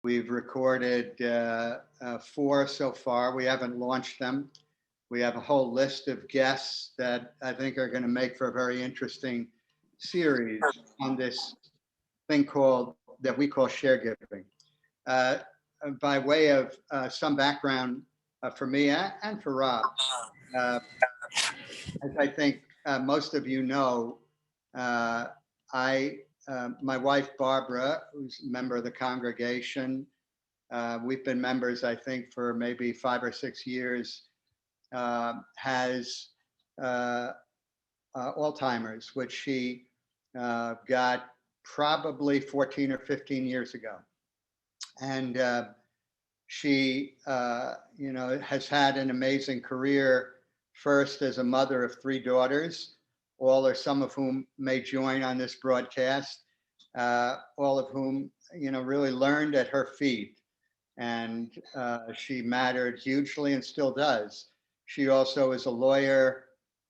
We've recorded 4 so far. We haven't launched them. We have a whole list of guests that I think are going to make for a very interesting series on this thing called that we call Sharegiving. Uh, by way of some background for me and for Rob, uh, as I think most of you know, uh, my wife Barbara, who's a member of the congregation, we've been members, I think, for maybe 5 or 6 years, has uh, Alzheimer's, which she got probably 14 or 15 years ago. And she, has had an amazing career, first as a mother of 3 daughters, all or some of whom may join on this broadcast, all of whom, really learned at her feet. And she mattered hugely and still does. She also is a lawyer,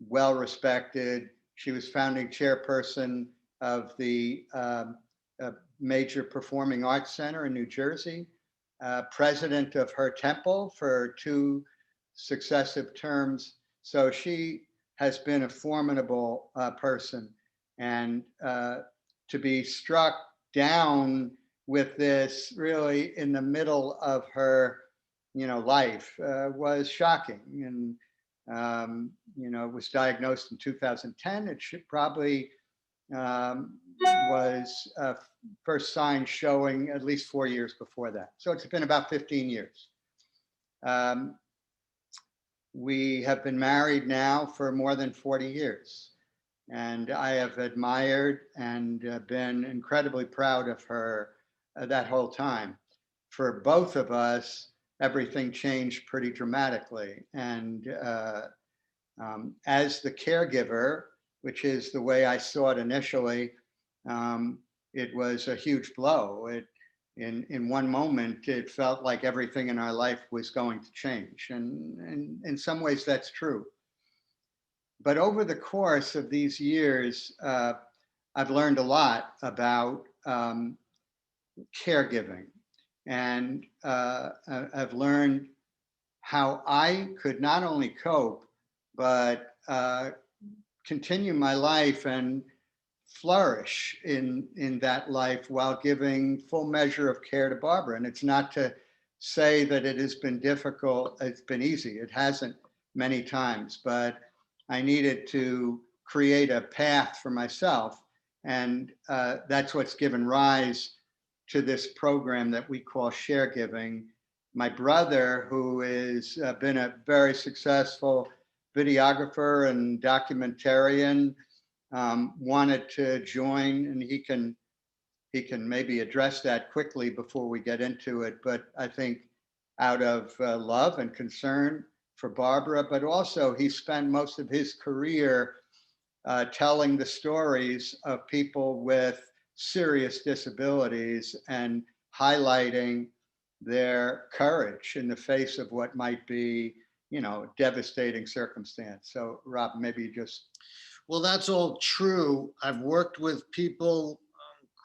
well respected. She was founding chairperson of the major performing arts center in New Jersey, president of her temple for 2 successive terms. So she has been a formidable person. And to be struck down with this really in the middle of her, life was shocking. And, was diagnosed in 2010. It should probably was first sign showing at least 4 years before that. So it's been about 15 years. We have been married now for more than 40 years. And I have admired and been incredibly proud of her that whole time. For both of us, everything changed pretty dramatically. And as the caregiver, which is the way I saw it initially, it was a huge blow. In one moment, it felt like everything in our life was going to change. And in some ways, that's true. But over the course of these years, I've learned a lot about caregiving. And I've learned how I could not only cope, but continue my life and flourish in that life while giving full measure of care to Barbara. And it's not to say that it has been difficult, it's been easy. It hasn't many times, but I needed to create a path for myself. And that's what's given rise to this program that we call Sharegiving. My brother, who has been a very successful videographer and documentarian, wanted to join, and he can maybe address that quickly before we get into it. But I think out of love and concern for Barbara, but also he spent most of his career telling the stories of people with serious disabilities and highlighting their courage in the face of what might be, devastating circumstance. So Rob, maybe you just. Well, that's all true. I've worked with people,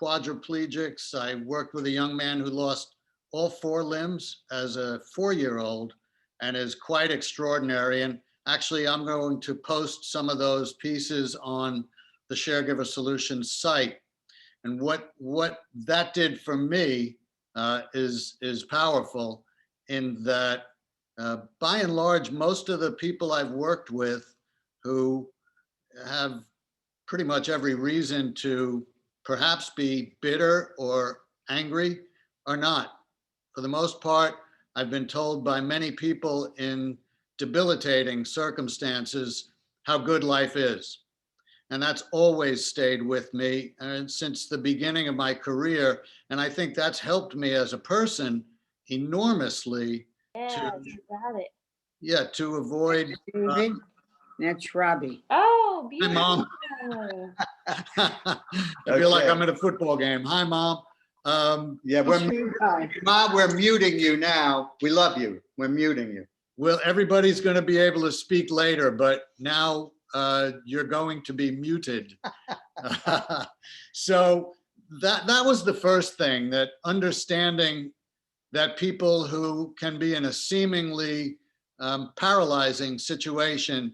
quadriplegics. I worked with a young man who lost all 4 limbs as a 4-year-old and is quite extraordinary. And actually, I'm going to post some of those pieces on the Sharegiver Solutions site. And what that did for me is powerful in that, by and large, most of the people I've worked with who have pretty much every reason to perhaps be bitter or angry are not. For the most part, I've been told by many people in debilitating circumstances how good life is. And that's always stayed with me since the beginning of my career. And I think that's helped me as a person enormously. Yeah, you got it. Yeah, to avoid. That's Robbie. Oh, Hi, Mom. beautiful. I feel like I'm at a football game. Hi, Mom. Yeah, Mom, we're muting you now. We love you. We're muting you. Well, everybody's going to be able to speak later, but now you're going to be muted. So that was the first thing, that understanding that people who can be in a seemingly paralyzing situation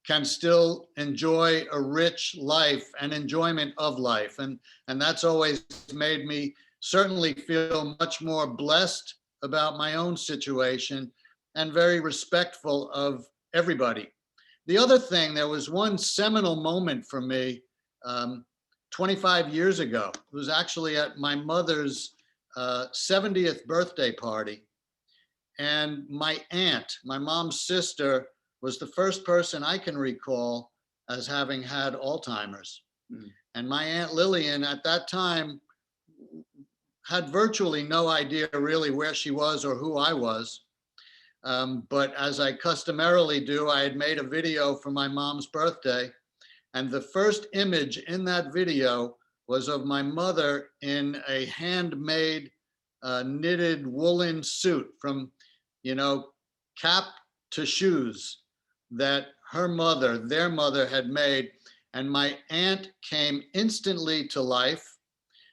can still enjoy a rich life and enjoyment of life. And that's always made me certainly feel much more blessed about my own situation and very respectful of everybody. The other thing, there was one seminal moment for me 25 years ago. It was actually at my mother's 70th birthday party. And my aunt, my mom's sister, was the first person I can recall as having had Alzheimer's. Mm. And my Aunt Lillian at that time had virtually no idea really where she was or who I was. But as I customarily do, I had made a video for my mom's birthday. And the first image in that video was of my mother in a handmade knitted woolen suit from, cap to shoes that her mother, their mother had made. And my aunt came instantly to life.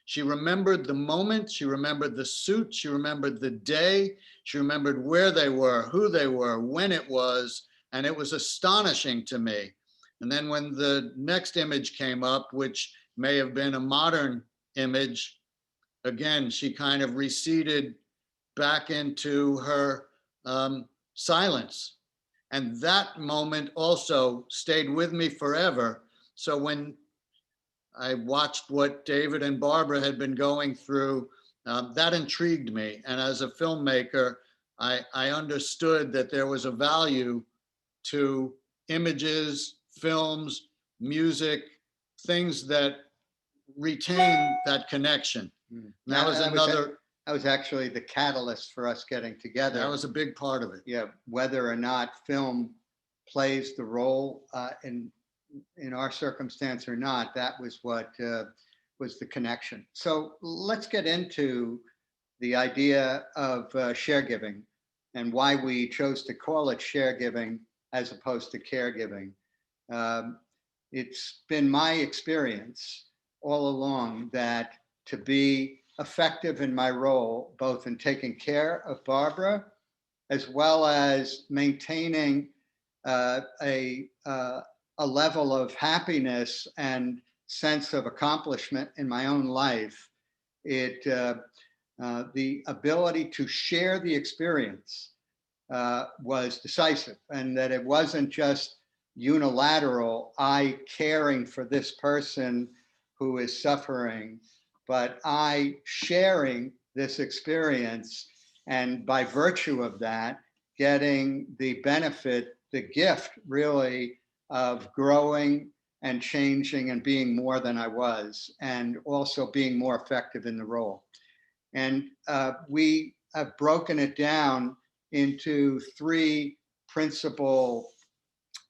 She remembered the moment, she remembered the suit, she remembered the day, she remembered where they were, who they were, when it was, and it was astonishing to me. And then when the next image came up, which may have been a modern image, again, she kind of receded back into her silence. And that moment also stayed with me forever. So when I watched what David and Barbara had been going through, that intrigued me. And as a filmmaker, I understood that there was a value to images, films, music, things that retain that connection. Mm. That was another. That was actually the catalyst for us getting together. That was a big part of it. Yeah, whether or not film plays the role in our circumstance or not, that was what was the connection. So let's get into the idea of sharegiving and why we chose to call it sharegiving as opposed to caregiving. It's been my experience all along that to be effective in my role, both in taking care of Barbara, as well as maintaining a level of happiness and sense of accomplishment in my own life, the ability to share the experience was decisive, and that it wasn't just unilateral, I caring for this person who is suffering, but I sharing this experience, and by virtue of that, getting the benefit, the gift really of growing and changing and being more than I was, and also being more effective in the role. And we have broken it down into three principal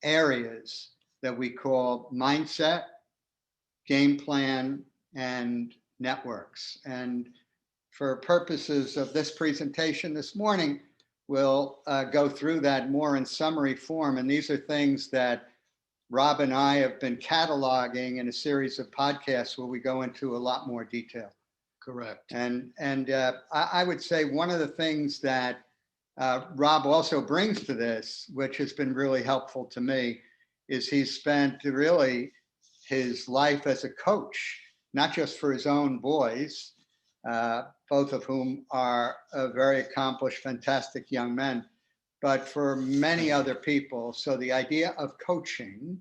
areas that we call mindset, game plan, and networks. And for purposes of this presentation this morning, we'll go through that more in summary form. And these are things that Rob and I have been cataloging in a series of podcasts where we go into a lot more detail. Correct. And I would say one of the things that Rob also brings to this, which has been really helpful to me, is he's spent really his life as a coach, not just for his own boys, both of whom are very accomplished, fantastic young men, but for many other people. So the idea of coaching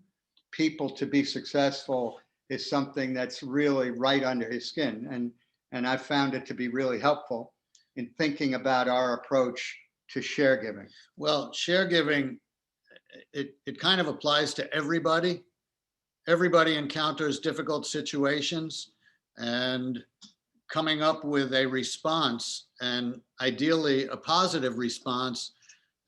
people to be successful is something that's really right under his skin. And I found it to be really helpful in thinking about our approach to sharegiving. Well, sharegiving, it kind of applies to everybody. Everybody encounters difficult situations, and coming up with a response, and ideally a positive response,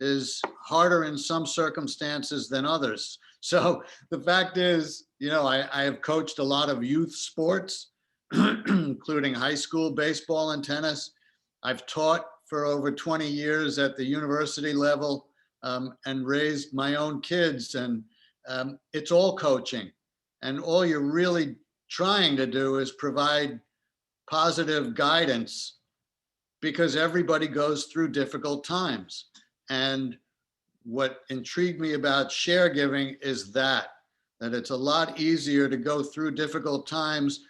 is harder in some circumstances than others. So the fact is, I have coached a lot of youth sports, including high school baseball and tennis. I've taught for over 20 years at the university level, and raised my own kids, and it's all coaching. And all you're really trying to do is provide positive guidance because everybody goes through difficult times. And what intrigued me about Sharegiving is that it's a lot easier to go through difficult times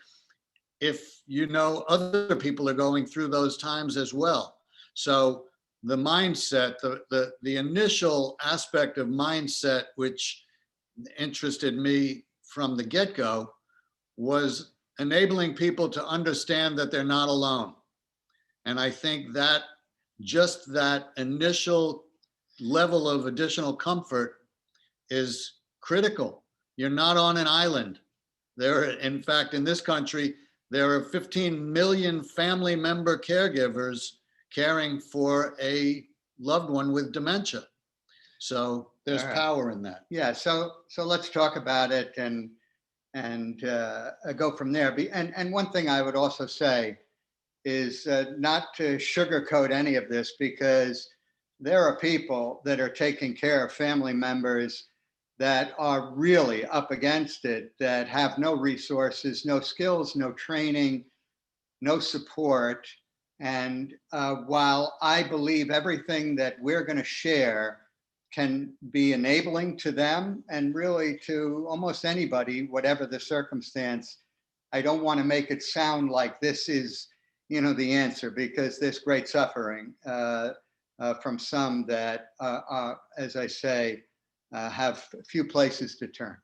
if you know other people are going through those times as well. So the mindset, the initial aspect of mindset, which interested me from the get-go, was enabling people to understand that they're not alone. And I think that just that initial level of additional comfort is critical. You're not on an island. In fact, in this country, there are 15 million family member caregivers caring for a loved one with dementia. So there's power in that. Yeah, so let's talk about it and go from there. And one thing I would also say is not to sugarcoat any of this, because there are people that are taking care of family members that are really up against it, that have no resources, no skills, no training, no support. And while I believe everything that we're going to share can be enabling to them and really to almost anybody, whatever the circumstance, I don't want to make it sound like this is, the answer, because there's great suffering from some that, as I say, have few places to turn.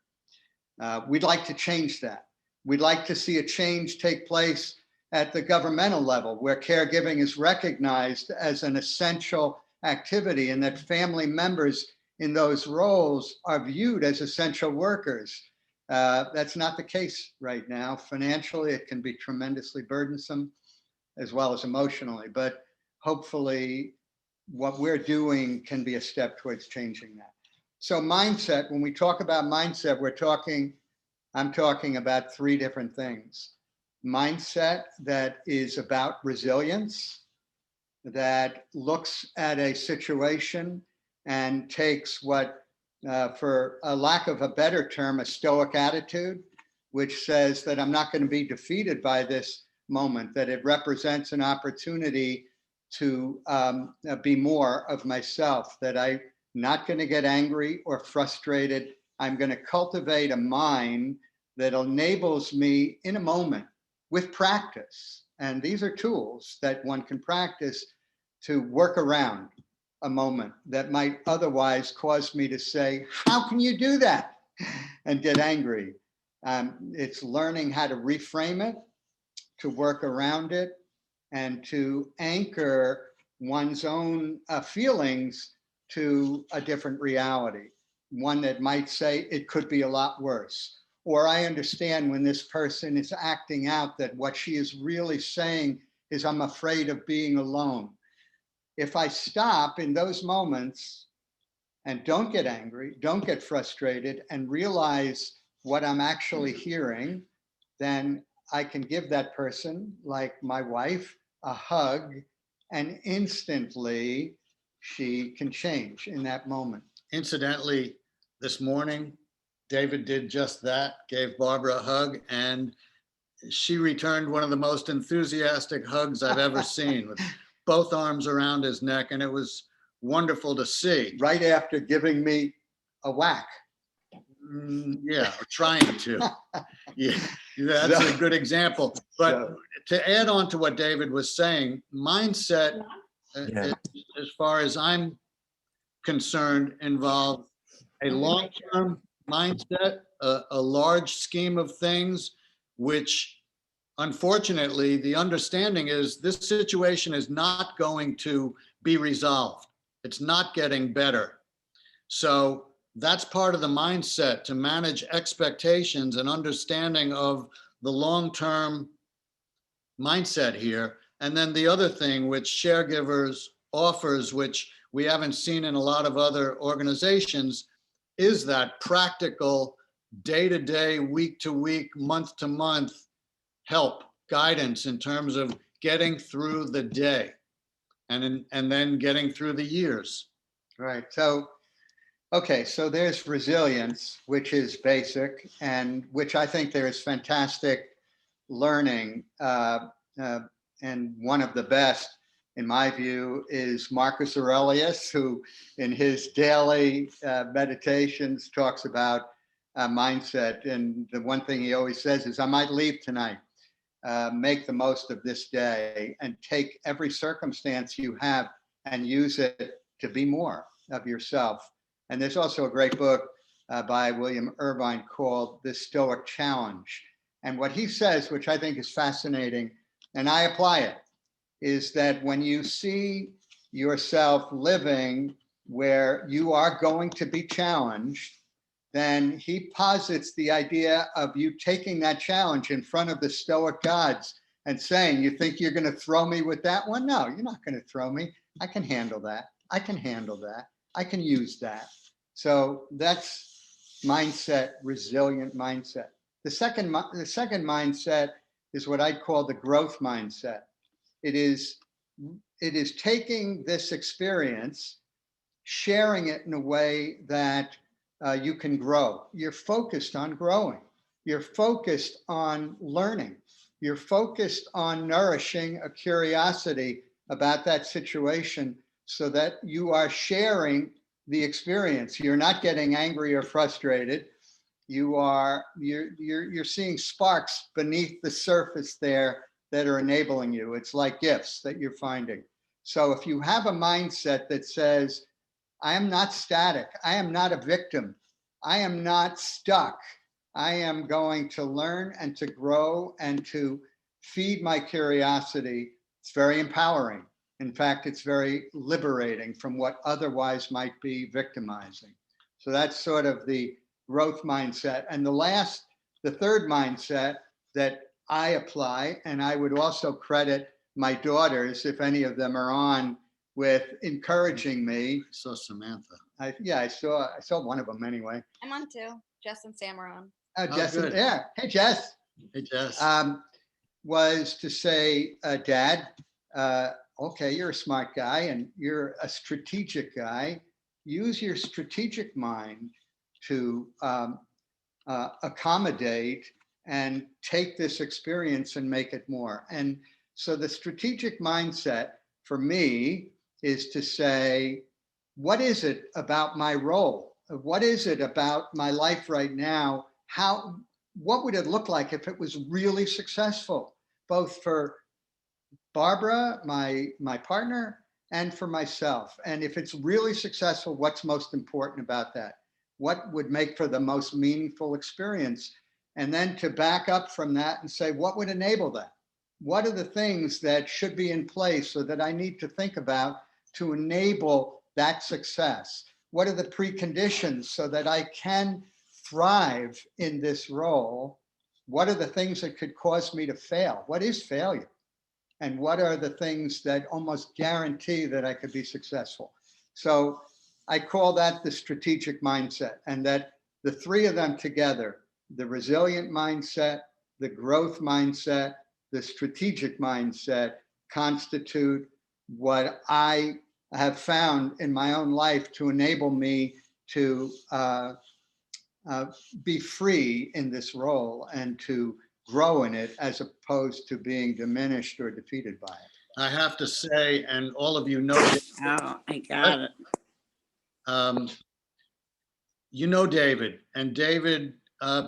We'd like to change that. We'd like to see a change take place at the governmental level, where caregiving is recognized as an essential activity, and that family members in those roles are viewed as essential workers. That's not the case right now. Financially, it can be tremendously burdensome, as well as emotionally, but hopefully what we're doing can be a step towards changing that. So mindset, when we talk about mindset, I'm talking about three different things. Mindset that is about resilience, that looks at a situation and takes what, for a lack of a better term, a stoic attitude, which says that I'm not going to be defeated by this moment, that it represents an opportunity to be more of myself, that I'm not going to get angry or frustrated. I'm going to cultivate a mind that enables me in a moment, with practice. And these are tools that one can practice to work around a moment that might otherwise cause me to say, how can you do that? And get angry. It's learning how to reframe it, to work around it, and to anchor one's own feelings to a different reality. One that might say it could be a lot worse. Or I understand when this person is acting out that what she is really saying is, I'm afraid of being alone. If I stop in those moments and don't get angry, don't get frustrated, and realize what I'm actually hearing, then I can give that person, like my wife, a hug, and instantly she can change in that moment. Incidentally, this morning, David did just that, gave Barbara a hug, and she returned one of the most enthusiastic hugs I've ever seen, with both arms around his neck, and it was wonderful to see. Right after giving me a whack. Yeah, or trying to. Yeah, that's a good example. But to add on to what David was saying, mindset, as far as I'm concerned, involves a long-term mindset, a large scheme of things, which unfortunately the understanding is this situation is not going to be resolved. It's not getting better. So that's part of the mindset, to manage expectations and understanding of the long-term mindset here. And then the other thing which Sharegivers offers, which we haven't seen in a lot of other organizations, is that practical day-to-day, week-to-week, month-to-month help, guidance in terms of getting through the day and then getting through the years. Right. So, okay, so there's resilience, which is basic, and which I think there is fantastic learning, and one of the best in my view, is Marcus Aurelius, who in his daily meditations talks about mindset. And the one thing he always says is, I might leave tonight. Make the most of this day and take every circumstance you have and use it to be more of yourself. And there's also a great book by William Irvine called The Stoic Challenge. And what he says, which I think is fascinating, and I apply it, is that when you see yourself living where you are going to be challenged, then he posits the idea of you taking that challenge in front of the Stoic gods and saying, you think you're going to throw me with that one? No, you're not going to throw me. I can handle that. I can handle that. I can use that. So that's mindset, resilient mindset. The second mindset is what I call the growth mindset. It is taking this experience, sharing it in a way that you can grow. You're focused on growing. You're focused on learning. You're focused on nourishing a curiosity about that situation so that you are sharing the experience. You're not getting angry or frustrated. You're seeing sparks beneath the surface there that are enabling you. It's like gifts that you're finding. So if you have a mindset that says, I am not static, I am not a victim, I am not stuck, I am going to learn and to grow and to feed my curiosity, it's very empowering. In fact, it's very liberating from what otherwise might be victimizing. So that's sort of the growth mindset. And the third mindset that I apply, and I would also credit my daughters, if any of them are on, with encouraging me. So Samantha. I saw one of them anyway. I'm on too. Jess and Sam are on. Oh, Jess, good. yeah. Hey, Jess. Hey, Jess. Was to say, Dad, okay, you're a smart guy and you're a strategic guy. Use your strategic mind to accommodate and take this experience and make it more. And so the strategic mindset for me is to say, what is it about my role? What is it about my life right now? What would it look like if it was really successful, both for Barbara, my partner, and for myself? And if it's really successful, what's most important about that? What would make for the most meaningful experience? And then to back up from that and say, what would enable that? What are the things that should be in place or that I need to think about to enable that success? What are the preconditions so that I can thrive in this role? What are the things that could cause me to fail? What is failure? And what are the things that almost guarantee that I could be successful? So I call that the strategic mindset, and that the three of them together, the resilient mindset, the growth mindset, the strategic mindset, constitute what I have found in my own life to enable me to be free in this role and to grow in it as opposed to being diminished or defeated by it. I have to say, and all of you know, Oh, I got it. you know David, and David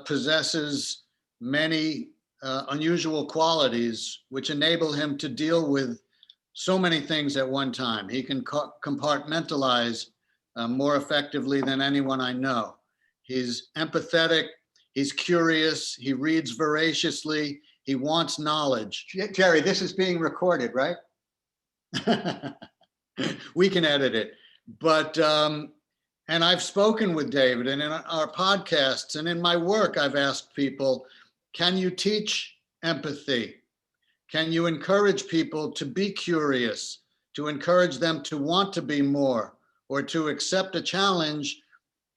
possesses many unusual qualities which enable him to deal with so many things at one time. He can compartmentalize more effectively than anyone I know. He's empathetic, he's curious, he reads voraciously, he wants knowledge. Jerry, this is being recorded, right? We can edit it. But, and I've spoken with David, and in our podcasts and in my work, I've asked people, can you teach empathy? Can you encourage people to be curious, to encourage them to want to be more, or to accept a challenge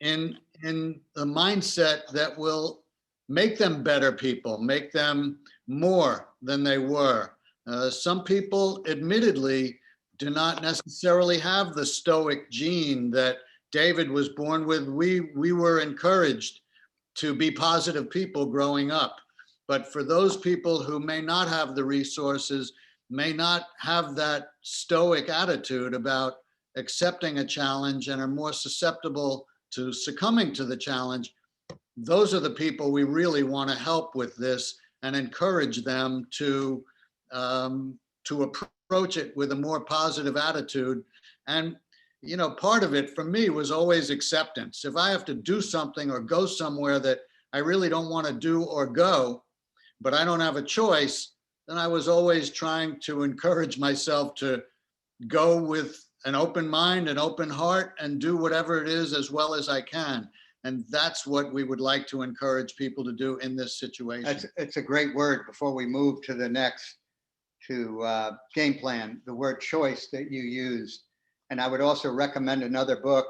in a mindset that will make them better people, make them more than they were? Some people admittedly do not necessarily have the stoic gene that David was born with. We were encouraged to be positive people growing up. But for those people who may not have the resources, may not have that stoic attitude about accepting a challenge and are more susceptible to succumbing to the challenge, those are the people we really want to help with this and encourage them to approach it with a more positive attitude. And part of it for me was always acceptance. If I have to do something or go somewhere that I really don't want to do or go, but I don't have a choice, then I was always trying to encourage myself to go with an open mind, an open heart, and do whatever it is as well as I can. And that's what we would like to encourage people to do in this situation. It's a great word before we move to the next, to game plan, the word choice that you used. And I would also recommend another book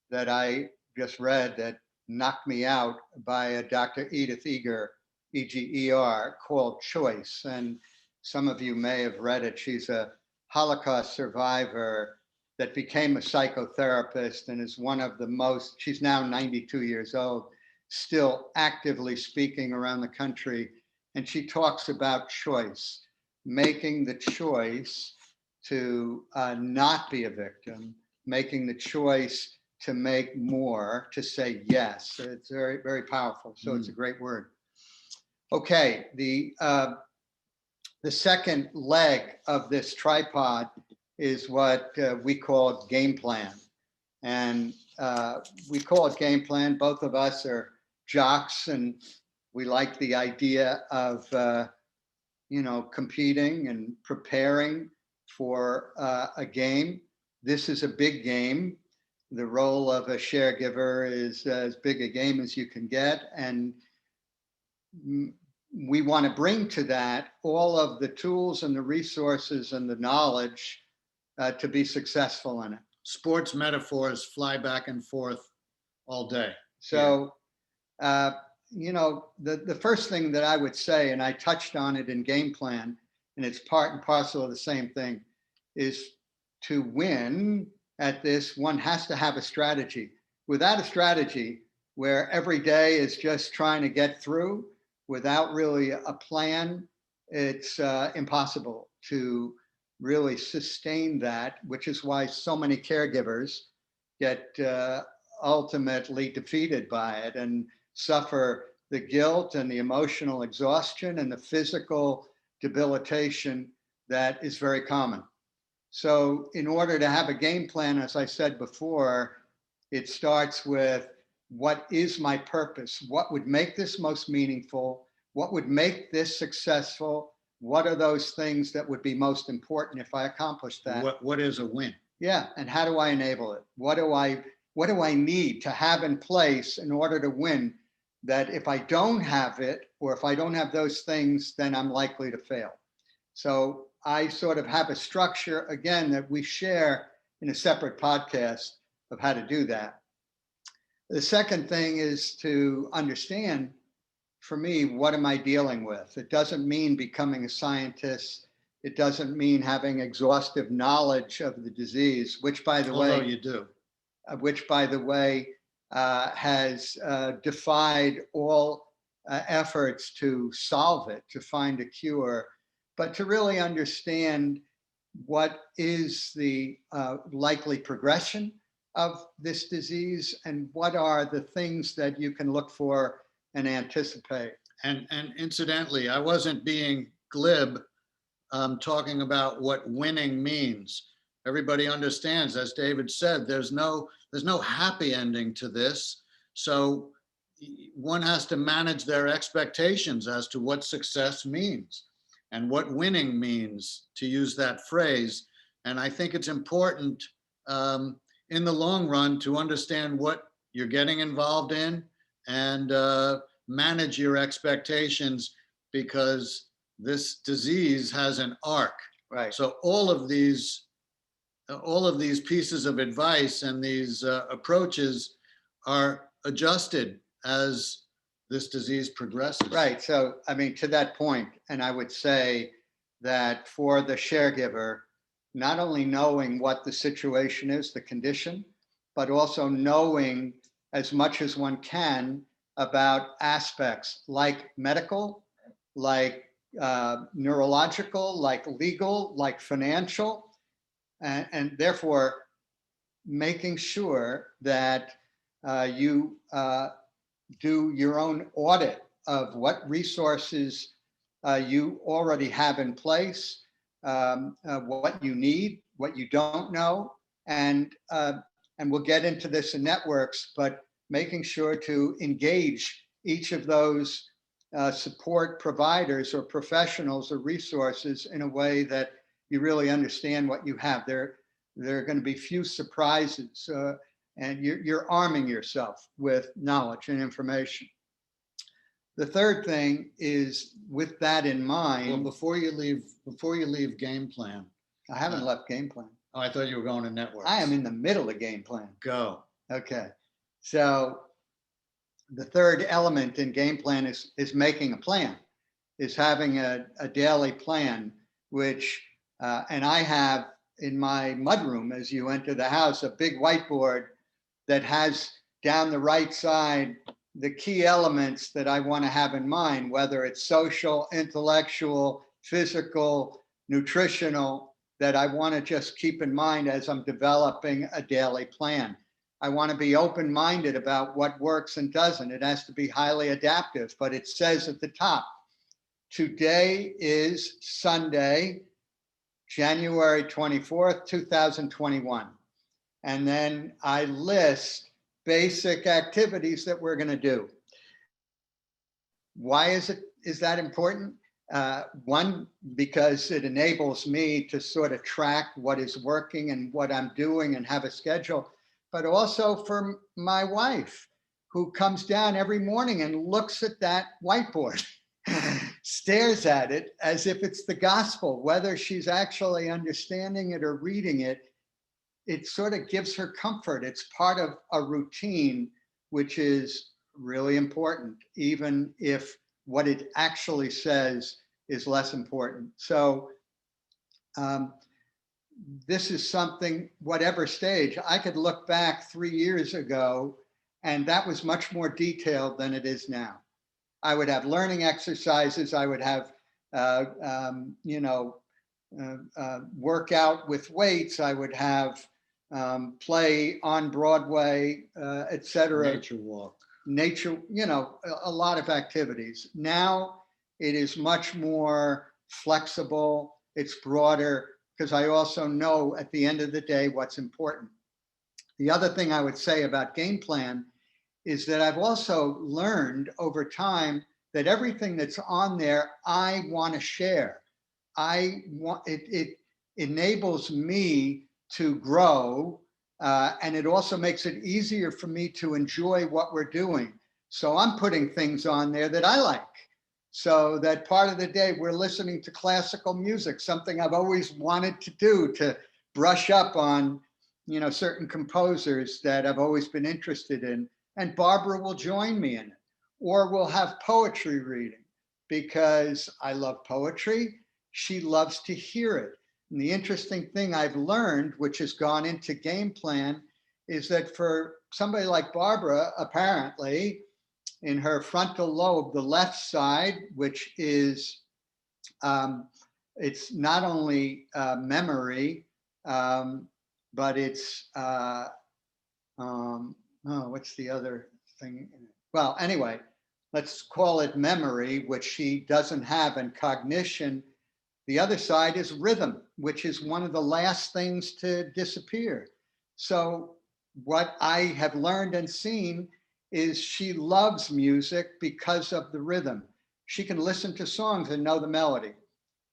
that I just read that knocked me out by Dr. Edith Eger, E-G-E-R, called Choice. And some of you may have read it. She's a Holocaust survivor that became a psychotherapist and is one of the most, she's now 92 years old, still actively speaking around the country. And she talks about choice, making the choice to not be a victim, making the choice to make more, to say yes. It's very, very powerful. So it's a great word. Okay, the second leg of this tripod is what we call game plan. And we call it game plan. Both of us are jocks and we like the idea of, competing and preparing for a game. This is a big game. The role of a caregiver is as big a game as you can get. And we want to bring to that all of the tools and the resources and the knowledge to be successful in it. Sports metaphors fly back and forth all day. So, the first thing that I would say, and I touched on it in game plan, and it's part and parcel of the same thing, is to win at this, one has to have a strategy. Without a strategy, where every day is just trying to get through without really a plan, it's impossible to really sustain that, which is why so many caregivers get ultimately defeated by it and suffer the guilt and the emotional exhaustion and the physical debilitation that is very common. So in order to have a game plan, as I said before, it starts with, what is my purpose? What would make this most meaningful? What would make this successful? What are those things that would be most important if I accomplish that? What is a win? Yeah, and how do I enable it? What do I need to have in place in order to win, that if I don't have it, or if I don't have those things, then I'm likely to fail. So I sort of have a structure, again, that we share in a separate podcast of how to do that. The second thing is to understand, for me, what am I dealing with? It doesn't mean becoming a scientist. It doesn't mean having exhaustive knowledge of the disease, which, by the Although way, you do. Which, by the way, has defied all efforts to solve it, to find a cure, but to really understand what is the likely progression of this disease and what are the things that you can look for and anticipate. And incidentally, I wasn't being glib talking about what winning means. Everybody understands, as David said, there's no happy ending to this. So one has to manage their expectations as to what success means and what winning means, to use that phrase. And I think it's important in the long run to understand what you're getting involved in and manage your expectations, because this disease has an arc. Right. So all of these pieces of advice and these approaches are adjusted as this disease progresses. Right. So, I mean, to that point, and I would say that for the caregiver, not only knowing what the situation is, the condition, but also knowing as much as one can about aspects like medical, like neurological, like legal, like financial, and therefore making sure that you do your own audit of what resources you already have in place, what you need, what you don't know, and we'll get into this in networks, but making sure to engage each of those support providers or professionals or resources in a way that you really understand what you have. There are going to be few surprises, and you're arming yourself with knowledge and information. The third thing is, with that in Well, mind, before you leave game plan. I haven't left game plan. Oh, I thought you were going to networks. I am in the middle of game plan. Go. Okay. So the third element in game plan is making a plan, is having a daily plan, which, and I have in my mudroom as you enter the house, a big whiteboard that has down the right side the key elements that I want to have in mind, whether it's social, intellectual, physical, nutritional, that I want to just keep in mind as I'm developing a daily plan. I want to be open-minded about what works and doesn't. It has to be highly adaptive, but it says at the top, today is Sunday, January 24th, 2021. And then I list basic activities that we're going to do. Why is that important? One, because it enables me to sort of track what is working and what I'm doing and have a schedule, but also for my wife, who comes down every morning and looks at that whiteboard, stares at it as if it's the gospel, whether she's actually understanding it or reading it. It sort of gives her comfort. It's part of a routine, which is really important, even if what it actually says is less important. So this is something, whatever stage, I could look back 3 years ago, and that was much more detailed than it is now. I would have learning exercises. I would have, workout with weights. I would have play on Broadway, etc. Nature walk. Nature, a lot of activities. Now it is much more flexible. It's broader, because I also know at the end of the day what's important. The other thing I would say about game plan is that I've also learned over time that everything that's on there, I want to share. It enables me to grow, and it also makes it easier for me to enjoy what we're doing. So I'm putting things on there that I like. So that part of the day we're listening to classical music, something I've always wanted to do, to brush up on, certain composers that I've always been interested in. And Barbara will join me in it. Or we'll have poetry reading, because I love poetry. She loves to hear it. And the interesting thing I've learned, which has gone into game plan, is that for somebody like Barbara, apparently, in her frontal lobe, the left side, which is, it's not only memory, but it's, what's the other thing? Well, anyway, let's call it memory, which she doesn't have, and cognition. The other side is rhythm, which is one of the last things to disappear. So what I have learned and seen is she loves music because of the rhythm. She can listen to songs and know the melody.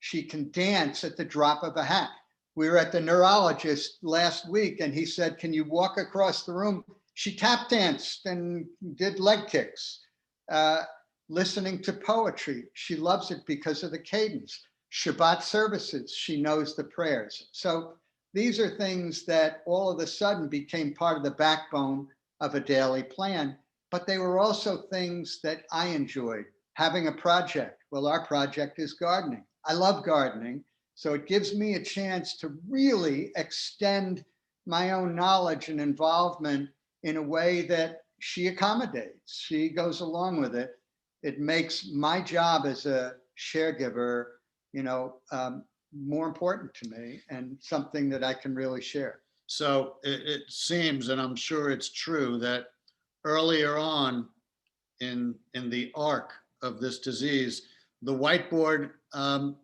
She can dance at the drop of a hat. We were at the neurologist last week, and he said, can you walk across the room? She tap danced and did leg kicks. Listening to poetry, she loves it because of the cadence. Shabbat services, she knows the prayers. So these are things that all of a sudden became part of the backbone of a daily plan, but they were also things that I enjoyed. Having a project, well, our project is gardening. I love gardening, so it gives me a chance to really extend my own knowledge and involvement in a way that she accommodates. She goes along with it. It makes my job as a caregiver, more important to me and something that I can really share. So it seems, and I'm sure it's true, that earlier on in the arc of this disease, the whiteboard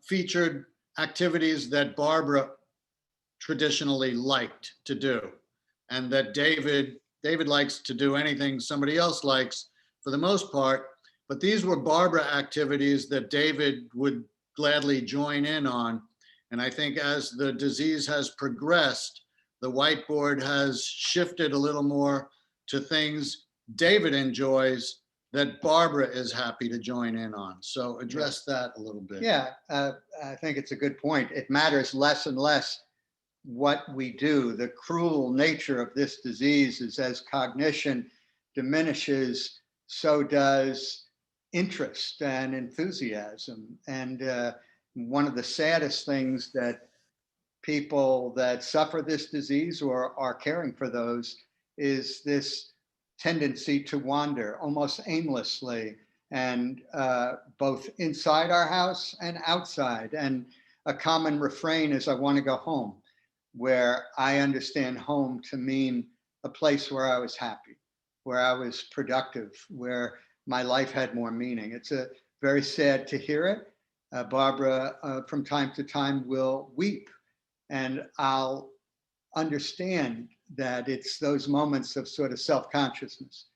featured activities that Barbara traditionally liked to do, and that David likes to do anything somebody else likes for the most part. But these were Barbara activities that David would gladly join in on. And I think as the disease has progressed, the whiteboard has shifted a little more to things David enjoys that Barbara is happy to join in on. So address that a little bit. Yeah, I think it's a good point. It matters less and less what we do. The cruel nature of this disease is as cognition diminishes, so does interest and enthusiasm. And one of the saddest things that people that suffer this disease or are caring for those is this tendency to wander almost aimlessly, and both inside our house and outside. And a common refrain is, I want to go home, where I understand home to mean a place where I was happy, where I was productive, where my life had more meaning. It's very sad to hear it. Barbara, from time to time, will weep, and I'll understand that it's those moments of sort of self-consciousness.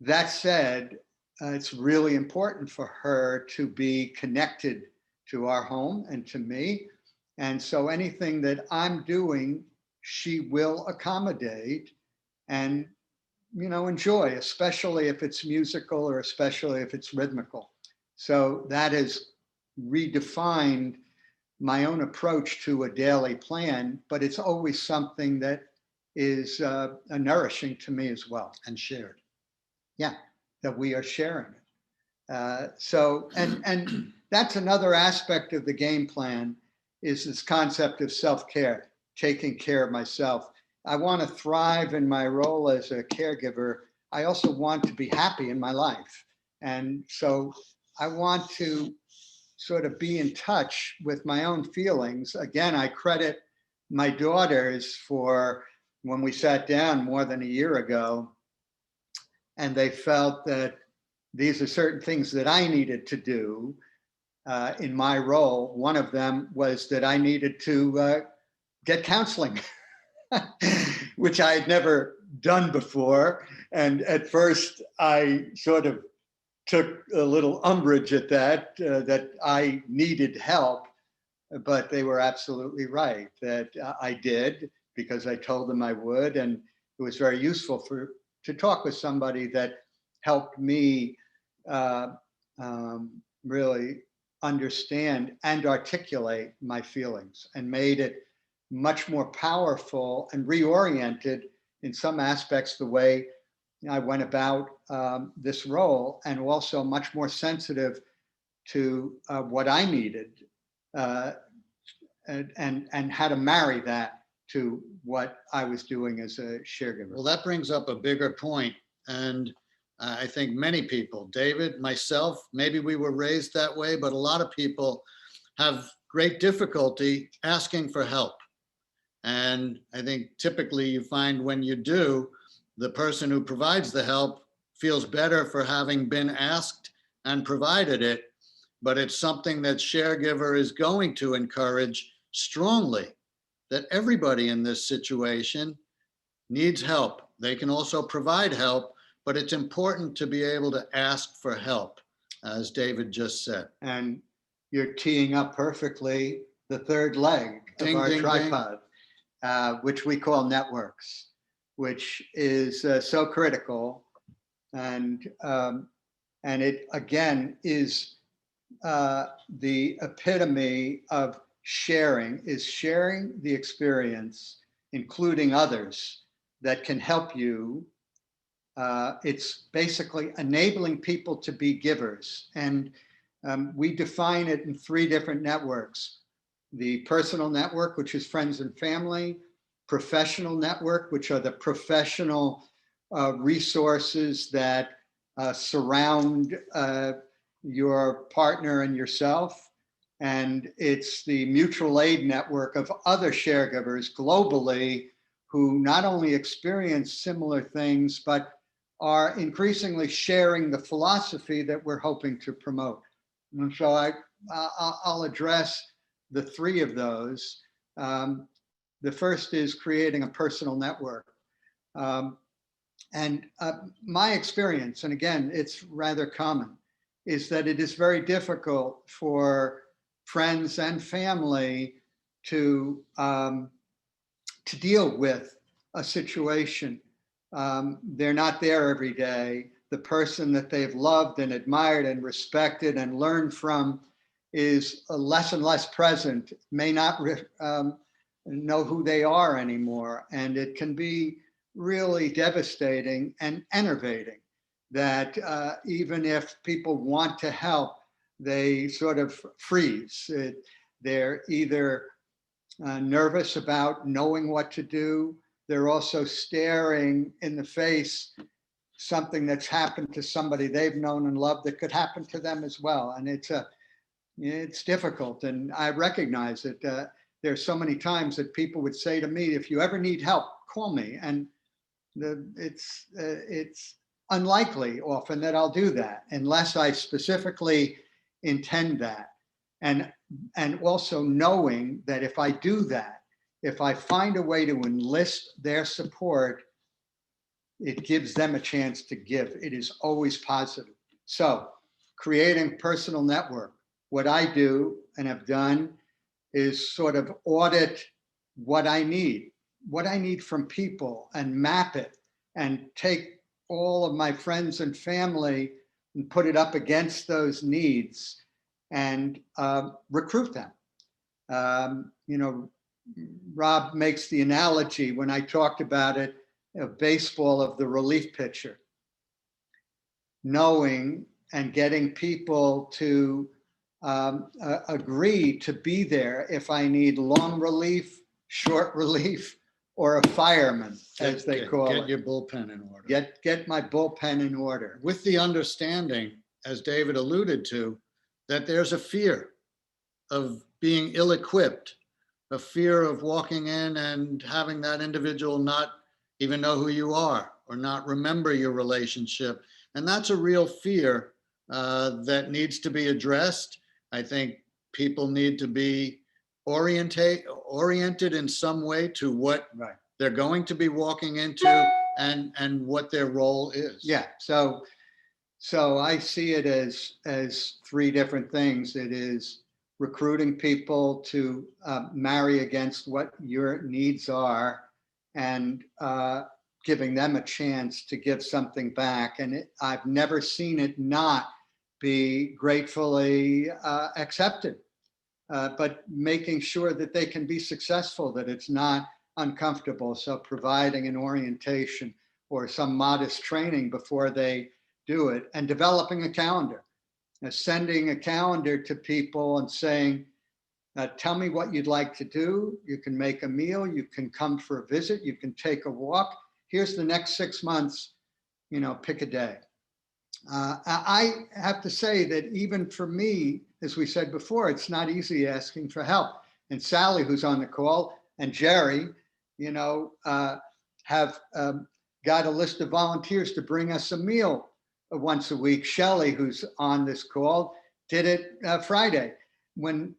That said, it's really important for her to be connected to our home and to me. And so anything that I'm doing, she will accommodate and, enjoy, especially if it's musical or especially if it's rhythmical. So that has redefined my own approach to a daily plan, but it's always something that is nourishing to me as well. And shared. Yeah, that we are sharing it. So that's another aspect of the game plan, is this concept of self-care, taking care of myself. I want to thrive in my role as a caregiver. I also want to be happy in my life. And so I want to sort of be in touch with my own feelings. Again, I credit my daughters for when we sat down more than a year ago, and they felt that these are certain things that I needed to do in my role. One of them was that I needed to get counseling, which I had never done before. And at first I sort of took a little umbrage at that, that I needed help, but they were absolutely right that I did, because I told them I would. And it was very useful to talk with somebody that helped me really understand and articulate my feelings, and made it much more powerful and reoriented in some aspects the way I went about this role, and also much more sensitive to what I needed, and how to marry that to what I was doing as a caregiver. Well, that brings up a bigger point. And I think many people, David, myself, maybe we were raised that way, but a lot of people have great difficulty asking for help. And I think typically you find when you do, the person who provides the help feels better for having been asked and provided it. But it's something that Sharegiver is going to encourage strongly, that everybody in this situation needs help. They can also provide help, but it's important to be able to ask for help, as David just said. And you're teeing up perfectly the third leg of our tripod, which we call networks, which is so critical. And it, again, is the epitome of sharing the experience, including others that can help you. It's basically enabling people to be givers. And we define it in 3 different networks: the personal network, which is friends and family; professional network, which are the professional resources that surround your partner and yourself. And it's the mutual aid network of other caregivers globally who not only experience similar things, but are increasingly sharing the philosophy that we're hoping to promote. And so I'll address the three of those. The first is creating a personal network. My experience, and again, it's rather common, is that it is very difficult for friends and family to deal with a situation. They're not there every day. The person that they've loved and admired and respected and learned from is less and less present, may not know who they are anymore. And it can be really devastating and enervating that even if people want to help, they sort of freeze. They're either nervous about knowing what to do. They're also staring in the face something that's happened to somebody they've known and loved that could happen to them as well. And it's difficult, and I recognize it. There's so many times that people would say to me, if you ever need help, call me. And it's unlikely often that I'll do that unless I specifically intend that. And also knowing that if I do that, if I find a way to enlist their support, it gives them a chance to give. It is always positive. So creating personal network. What I do and have done is sort of audit what I need from people and map it and take all of my friends and family and put it up against those needs and recruit them. Rob makes the analogy when I talked about it, of baseball, of the relief pitcher. Knowing and getting people to agree to be there if I need long relief, short relief, or a fireman, as they call it. Get your bullpen in order. Get my bullpen in order. With the understanding, as David alluded to, that there's a fear of being ill-equipped, a fear of walking in and having that individual not even know who you are or not remember your relationship. And that's a real fear that needs to be addressed. I think people need to be oriented in some way to what they're going to be walking into and what their role is. Yeah, so I see it as three different things. It is recruiting people to marry against what your needs are and giving them a chance to give something back. And I've never seen it not be gratefully accepted, but making sure that they can be successful, that it's not uncomfortable. So providing an orientation or some modest training before they do it, and developing a calendar. Sending a calendar to people and saying, tell me what you'd like to do. You can make a meal, you can come for a visit, you can take a walk. Here's the next 6 months, pick a day. I have to say that even for me, as we said before, it's not easy asking for help. And Sally, who's on the call, and Jerry, have got a list of volunteers to bring us a meal once a week. Shelley, who's on this call, did it Friday. When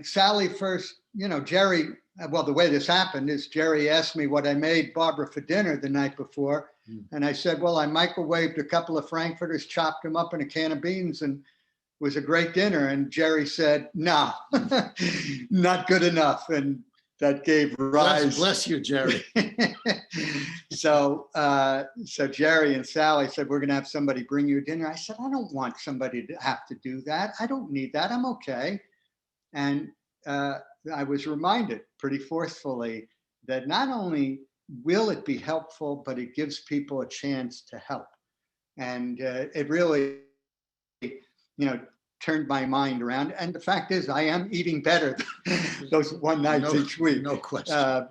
Sally first, Jerry, well, the way this happened is Jerry asked me what I made Barbara for dinner the night before. And I said, well, I microwaved a couple of Frankfurters, chopped them up in a can of beans, and it was a great dinner. And Jerry said, no, not good enough. And that gave rise. Bless you, Jerry. So Jerry and Sally said, we're going to have somebody bring you dinner. I said, I don't want somebody to have to do that. I don't need that. I'm okay. And I was reminded pretty forcefully that not only will it be helpful, but it gives people a chance to help. And it really, turned my mind around. And the fact is, I am eating better those one nights each week. No question.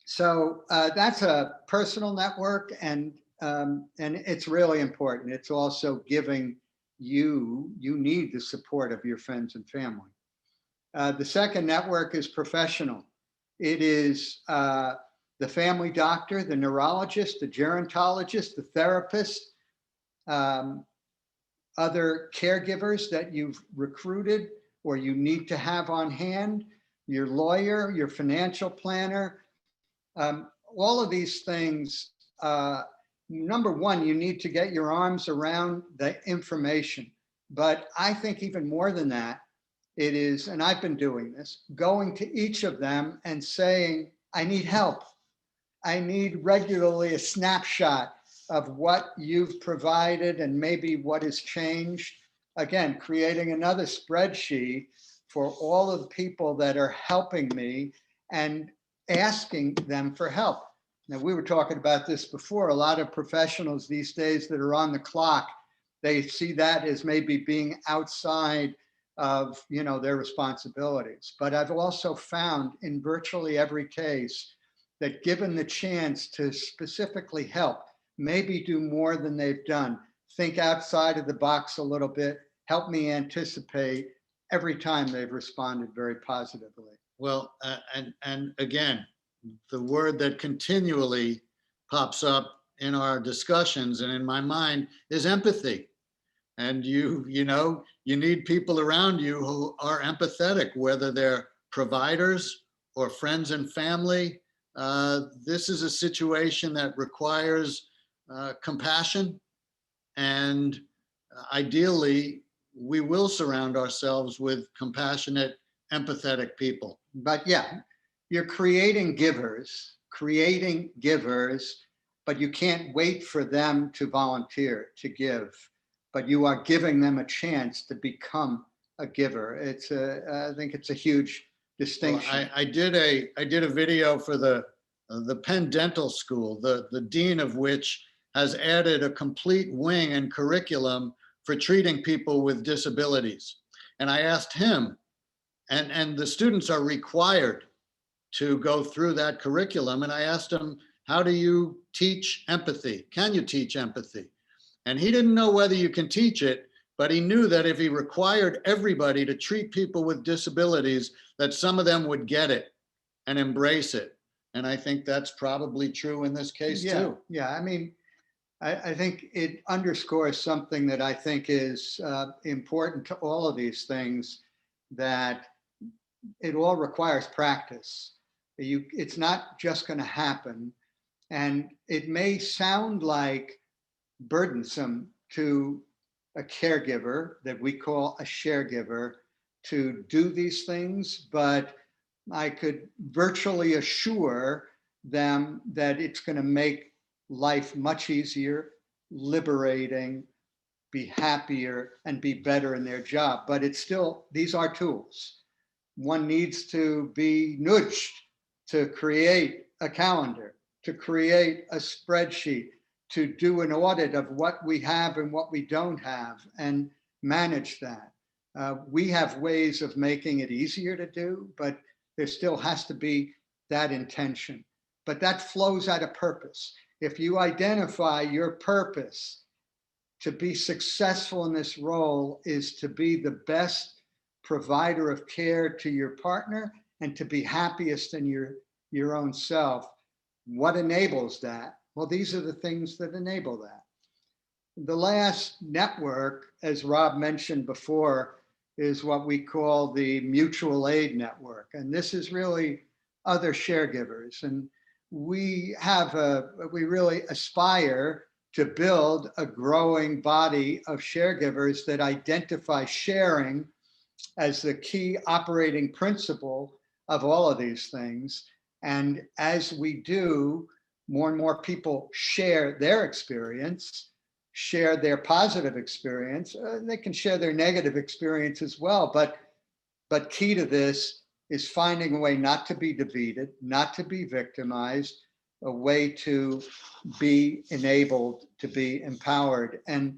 So that's a personal network, and it's really important. It's also giving you need the support of your friends and family. The second network is professional. It is the family doctor, the neurologist, the gerontologist, the therapist, other caregivers that you've recruited or you need to have on hand, your lawyer, your financial planner. All of these things, number one, you need to get your arms around the information. But I think even more than that, it is, and I've been doing this, going to each of them and saying, I need help. I need regularly a snapshot of what you've provided and maybe what has changed. Again, creating another spreadsheet for all of the people that are helping me and asking them for help. Now, we were talking about this before. A lot of professionals these days that are on the clock, they see that as maybe being outside of, you know, their responsibilities. But I've also found in virtually every case that given the chance to specifically help, maybe do more than they've done, think outside of the box a little bit, help me anticipate, every time they've responded very positively. Well, and again, the word that continually pops up in our discussions and in my mind is empathy. And you need people around you who are empathetic, whether they're providers or friends and family. This is a situation that requires compassion, and ideally, we will surround ourselves with compassionate, empathetic people. But yeah, you're creating givers, but you can't wait for them to volunteer to give, but you are giving them a chance to become a giver. I think it's a huge distinction. Well, I did a video for the Penn Dental School, the dean of which has added a complete wing and curriculum for treating people with disabilities. And I asked him, and the students are required to go through that curriculum. And I asked him, how do you teach empathy? Can you teach empathy? And he didn't know whether you can teach it, but he knew that if he required everybody to treat people with disabilities, that some of them would get it and embrace it. And I think that's probably true in this case too. Yeah, I mean, I think it underscores something that I think is important to all of these things, that it all requires practice. It's not just going to happen. And it may sound like burdensome to a caregiver that we call a sharegiver to do these things, but I could virtually assure them that it's going to make life much easier, liberating, be happier, and be better in their job. But it's still, these are tools. One needs to be nudged to create a calendar, to create a spreadsheet, to do an audit of what we have and what we don't have and manage that. We have ways of making it easier to do, but there still has to be that intention. But that flows out of purpose. If you identify your purpose to be successful in this role is to be the best provider of care to your partner and to be happiest in your own self, what enables that? Well, these are the things that enable that. The last network, as Rob mentioned before, is what we call the mutual aid network. And this is really other sharegivers. And we really aspire to build a growing body of sharegivers that identify sharing as the key operating principle of all of these things. And as we do, more and more people share their experience, share their positive experience. They can share their negative experience as well. But key to this is finding a way not to be defeated, not to be victimized, a way to be enabled, to be empowered. And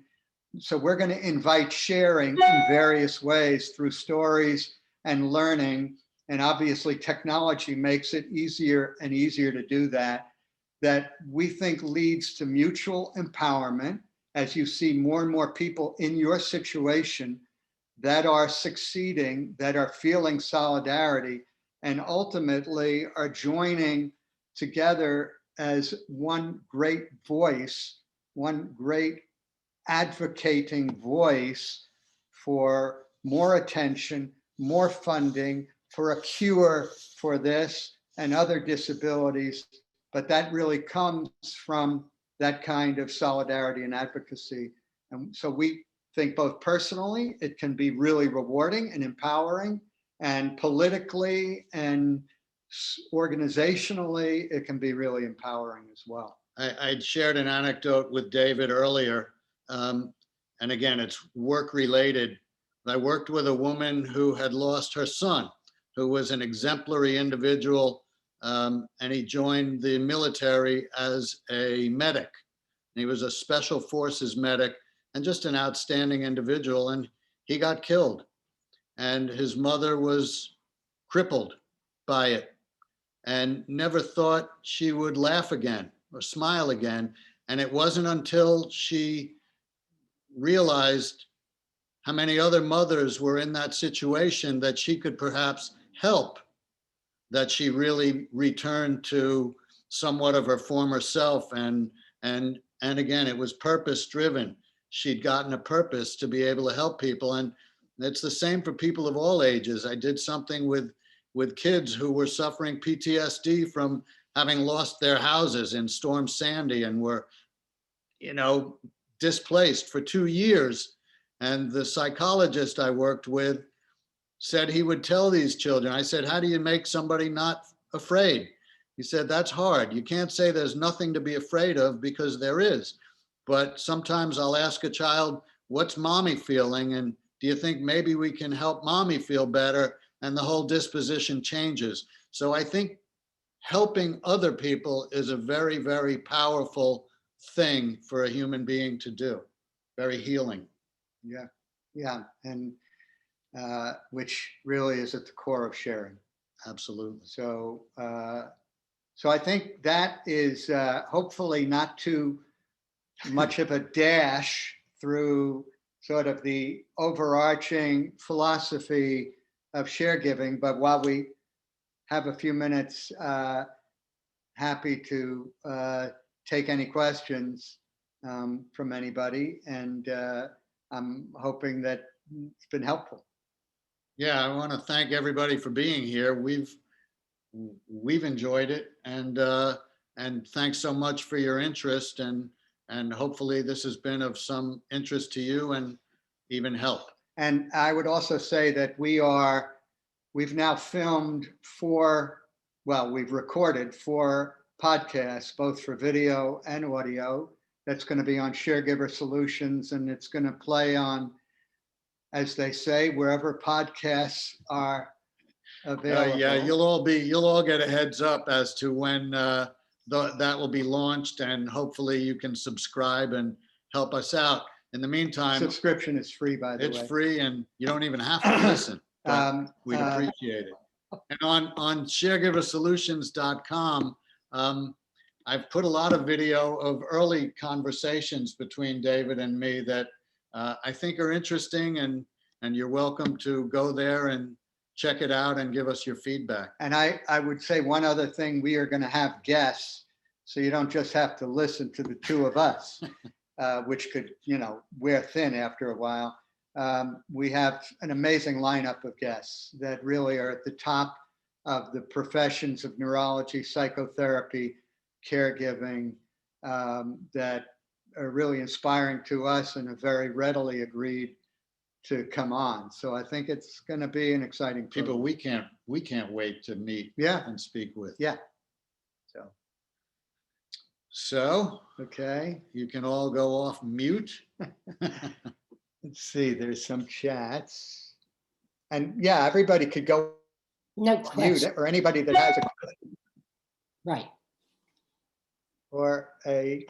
so we're going to invite sharing in various ways through stories and learning. And obviously technology makes it easier and easier to do that we think leads to mutual empowerment as you see more and more people in your situation that are succeeding, that are feeling solidarity, and ultimately are joining together as one great voice, one great advocating voice for more attention, more funding, for a cure for this and other disabilities. But that really comes from that kind of solidarity and advocacy. And so we think both personally, it can be really rewarding and empowering, and politically and organizationally, it can be really empowering as well. I'd shared an anecdote with David earlier. And again, it's work related. I worked with a woman who had lost her son, who was an exemplary individual. And he joined the military as a medic. He was a special forces medic and just an outstanding individual. And he got killed. And his mother was crippled by it and never thought she would laugh again or smile again. And it wasn't until she realized how many other mothers were in that situation that she could perhaps help, that she really returned to somewhat of her former self. And again, it was purpose driven. She'd gotten a purpose to be able to help people. And it's the same for people of all ages. I did something with kids who were suffering PTSD from having lost their houses in Storm Sandy and were, displaced for 2 years. And the psychologist I worked with said he would tell these children, I said, how do you make somebody not afraid? He said, that's hard. You can't say there's nothing to be afraid of, because there is. But sometimes I'll ask a child, what's mommy feeling? And do you think maybe we can help mommy feel better? And the whole disposition changes. So I think helping other people is a very, very powerful thing for a human being to do. Very healing. Yeah. And which really is at the core of sharing. Absolutely. So I think that is hopefully not too much of a dash through sort of the overarching philosophy of Sharegiving. But while we have a few minutes, happy to take any questions from anybody. And I'm hoping that it's been helpful. Yeah, I want to thank everybody for being here. We've enjoyed it, and thanks so much for your interest, and hopefully this has been of some interest to you and even help. And I would also say that we've now filmed we've recorded 4 podcasts, both for video and audio. That's going to be on Sharegiver Solutions, and it's going to play on, as they say, wherever podcasts are available. Yeah, you'll all get a heads up as to when that will be launched, and hopefully you can subscribe and help us out. In the meantime, subscription is free, by the way. It's free, and you don't even have to listen. But we'd appreciate it. And on sharegiversolutions.com, I've put a lot of video of early conversations between David and me that I think are interesting, and you're welcome to go there and check it out and give us your feedback. And I would say one other thing, we are going to have guests, so you don't just have to listen to the 2 of us, which could, wear thin after a while. We have an amazing lineup of guests that really are at the top of the professions of neurology, psychotherapy, caregiving, that are really inspiring to us and have very readily agreed to come on. So I think it's going to be an exciting people program. we can't wait to meet and speak with. Yeah. So okay, you can all go off mute. Let's see, there's some chats, and everybody could go No mute, question. or anybody that has a question Right. or a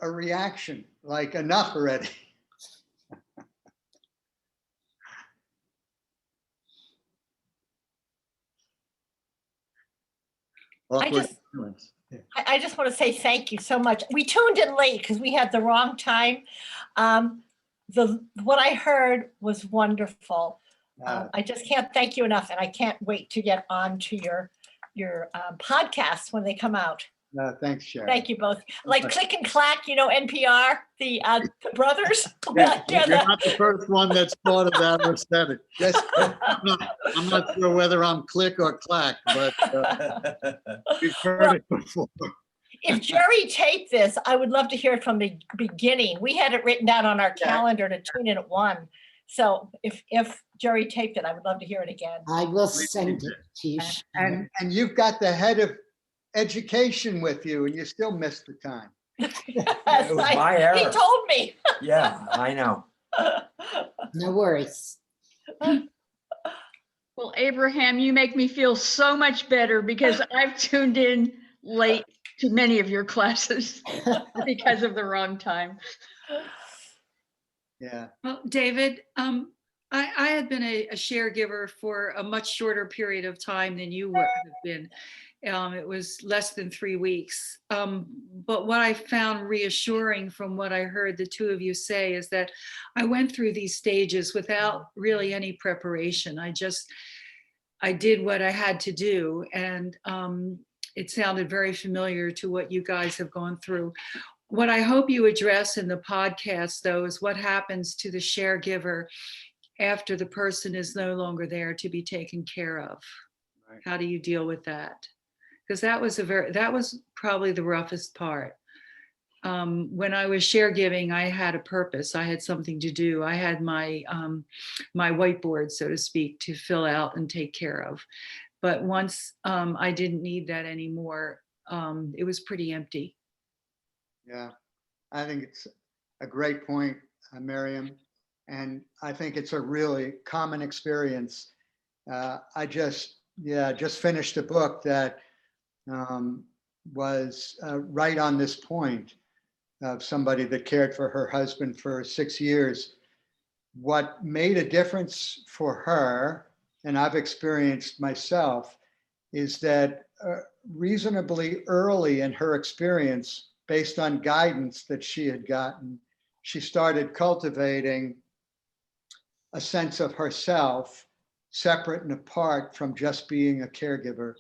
reaction, like enough already. I I just want to say thank you so much. We tuned in late because we had the wrong time. What I heard was wonderful. I just can't thank you enough, and I can't wait to get on to your podcasts when they come out. Thanks, Sharon. Thank you both. Like Click and Clack, NPR, the brothers. Yeah, You're not the first one that's thought of that or said it. Yes. I'm not sure whether I'm Click or Clack, but we've heard it before. If Jerry taped this, I would love to hear it from the beginning. We had it written down on our calendar to tune in at 1. So if Jerry taped it, I would love to hear it again. I will send it to you. And you've got the head of education with you, and you still missed the time. Yes, It was my error. He told me. Yeah, I know. No worries. Well, Abraham, you make me feel so much better because I've tuned in late to many of your classes because of the wrong time. Yeah. Well, David, I had been a Sharegiver for a much shorter period of time than you have been. It was less than 3 weeks. But what I found reassuring from what I heard the two of you say is that I went through these stages without really any preparation. I did what I had to do. And it sounded very familiar to what you guys have gone through. What I hope you address in the podcast, though, is what happens to the Sharegiver after the person is no longer there to be taken care of. Right. How do you deal with that? Because that was probably the roughest part. When I was Sharegiving, I had a purpose. I had something to do. I had my my whiteboard, so to speak, to fill out and take care of. But once I didn't need that anymore, it was pretty empty. Yeah, I think it's a great point, Miriam. And I think it's a really common experience. I just finished a book that was right on this point of somebody that cared for her husband for 6 years. What made a difference for her, and I've experienced myself, is that reasonably early in her experience, based on guidance that she had gotten, she started cultivating a sense of herself separate and apart from just being a caregiver,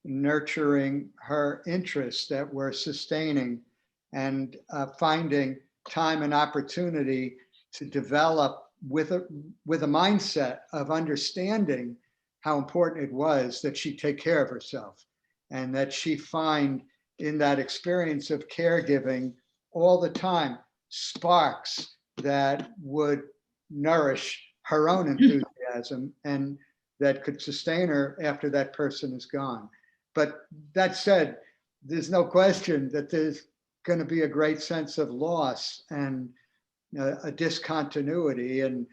nurturing her interests that were sustaining, and finding time and opportunity to develop with a mindset of understanding how important it was that she take care of herself, and that she find in that experience of caregiving all the time sparks that would nourish her own enthusiasm and that could sustain her after that person is gone. But that said, there's no question that there's going to be a great sense of loss and a discontinuity and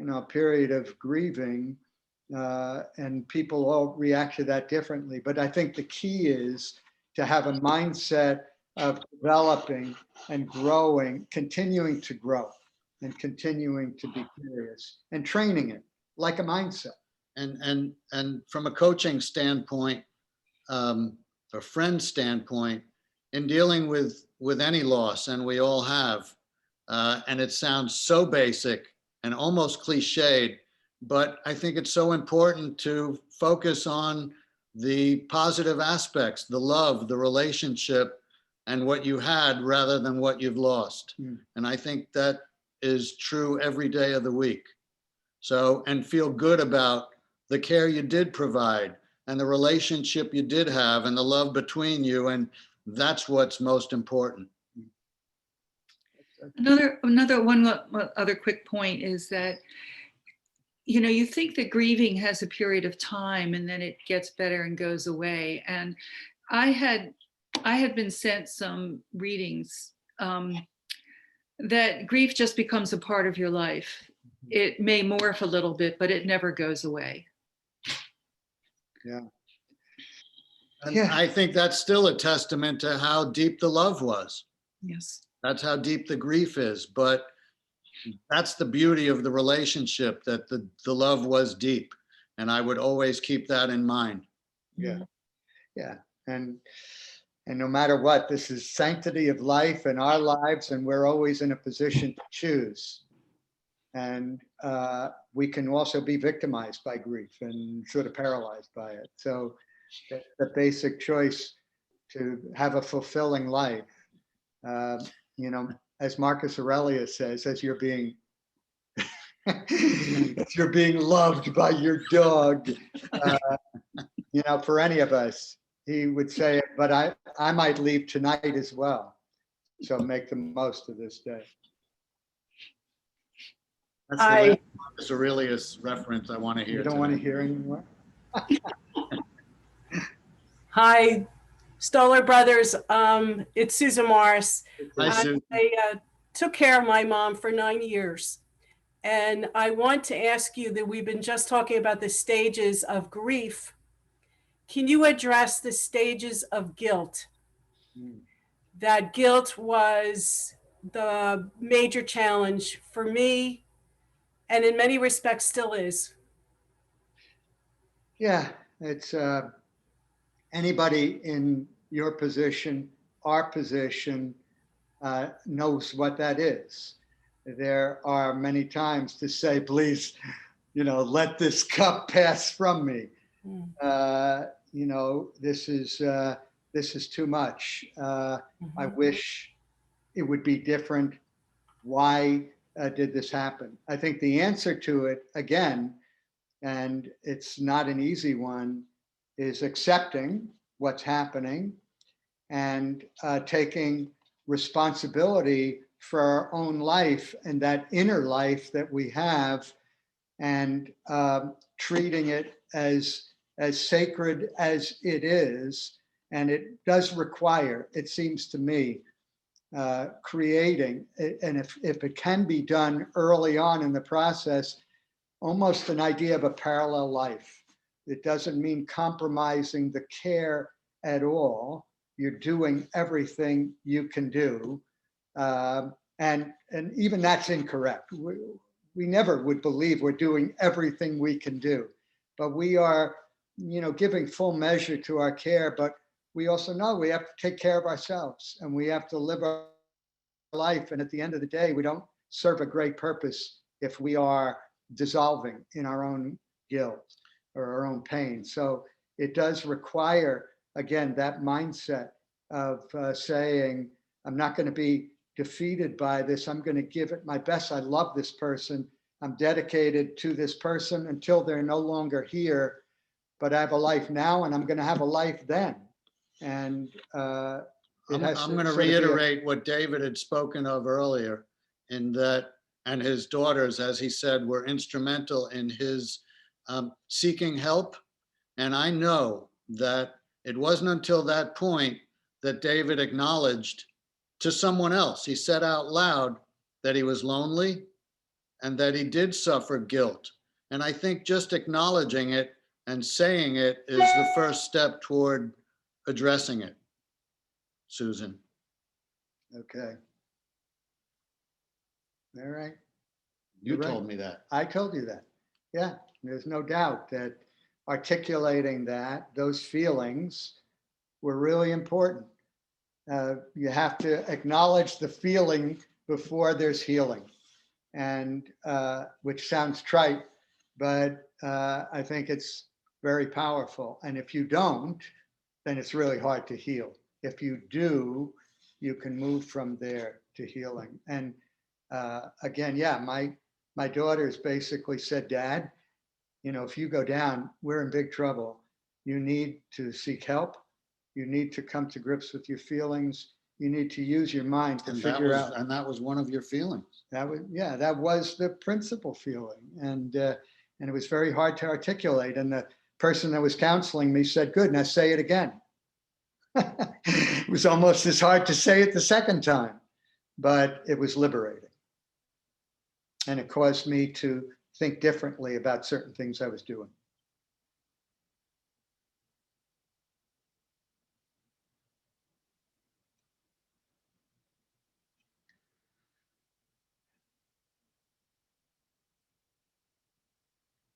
a period of grieving, and people all react to that differently. But I think the key is to have a mindset of developing and growing, continuing to grow and continuing to be curious and training it like a mindset. And from a coaching standpoint, a friend standpoint, in dealing with any loss, and we all have, and it sounds so basic and almost cliched, but I think it's so important to focus on the positive aspects, the love, the relationship, and what you had rather than what you've lost. And I think that is true every day of the week. So, and feel good about the care you did provide and the relationship you did have and the love between you. And that's what's most important. Another other quick point is that, you think that grieving has a period of time and then it gets better and goes away. And I had been sent some readings that grief just becomes a part of your life. It may morph a little bit, but it never goes away. Yeah. And I think that's still a testament to how deep the love was. Yes. That's how deep the grief is. But that's the beauty of the relationship, that the love was deep. And I would always keep that in mind. Yeah. Yeah. And And no matter what, this is sanctity of life in our lives, and we're always in a position to choose. And we can also be victimized by grief and sort of paralyzed by it. So the basic choice to have a fulfilling life, you know, as Marcus Aurelius says, as you're being as you're being loved by your dog, you know, for any of us, he would say it, but I might leave tonight as well. So make the most of this day. That's the last Marcus Aurelius reference I want to hear. You don't want to hear anymore? Hi, Stoller Brothers. It's Susan Morris. Hi, Susan. I took care of my mom for 9 years. And I want to ask you that we've been just talking about the stages of grief. Can you address the stages of guilt? That guilt was the major challenge for me, and in many respects still is. Yeah, it's anybody in your position, our position, knows what that is. There are many times to say, please, you know, let this cup pass from me. You know, this is too much. I wish it would be different. Why did this happen? I think the answer to it, again, and it's not an easy one, is accepting what's happening and taking responsibility for our own life and that inner life that we have, and treating it as sacred as it is. And it does require, it seems to me, creating, and if it can be done early on in the process, almost an idea of a parallel life. It doesn't mean compromising the care at all. You're doing everything you can do. And even that's incorrect. We never would believe we're doing everything we can do, but we are, you know, giving full measure to our care, but we also know we have to take care of ourselves and we have to live our life. And at the end of the day, we don't serve a great purpose if we are dissolving in our own guilt or our own pain. So it does require, again, that mindset of saying, I'm not going to be defeated by this. I'm going to give it my best. I love this person. I'm dedicated to this person until they're no longer here, but I have a life now and I'm going to have a life then. And I'm going to reiterate what David had spoken of earlier, in that, and his daughters, as he said, were instrumental in his seeking help. And I know that it wasn't until that point that David acknowledged to someone else, he said out loud that he was lonely and that he did suffer guilt. And I think just acknowledging it and saying it is the first step toward addressing it. Susan. Okay. All right. You told me that. I told you that. Yeah, there's no doubt that articulating those feelings were really important. You have to acknowledge the feeling before there's healing, and which sounds trite, but I think it's very powerful. And if you don't, then it's really hard to heal. If you do, you can move from there to healing. And again, yeah, my daughters basically said, Dad, you know, if you go down, we're in big trouble. You need to seek help. You need to come to grips with your feelings. You need to use your mind to figure out. And that was one of your feelings. That was the principal feeling. And it was very hard to articulate. And the person that was counseling me said, good, now say it again. It was almost as hard to say it the second time, but it was liberating. And it caused me to think differently about certain things I was doing.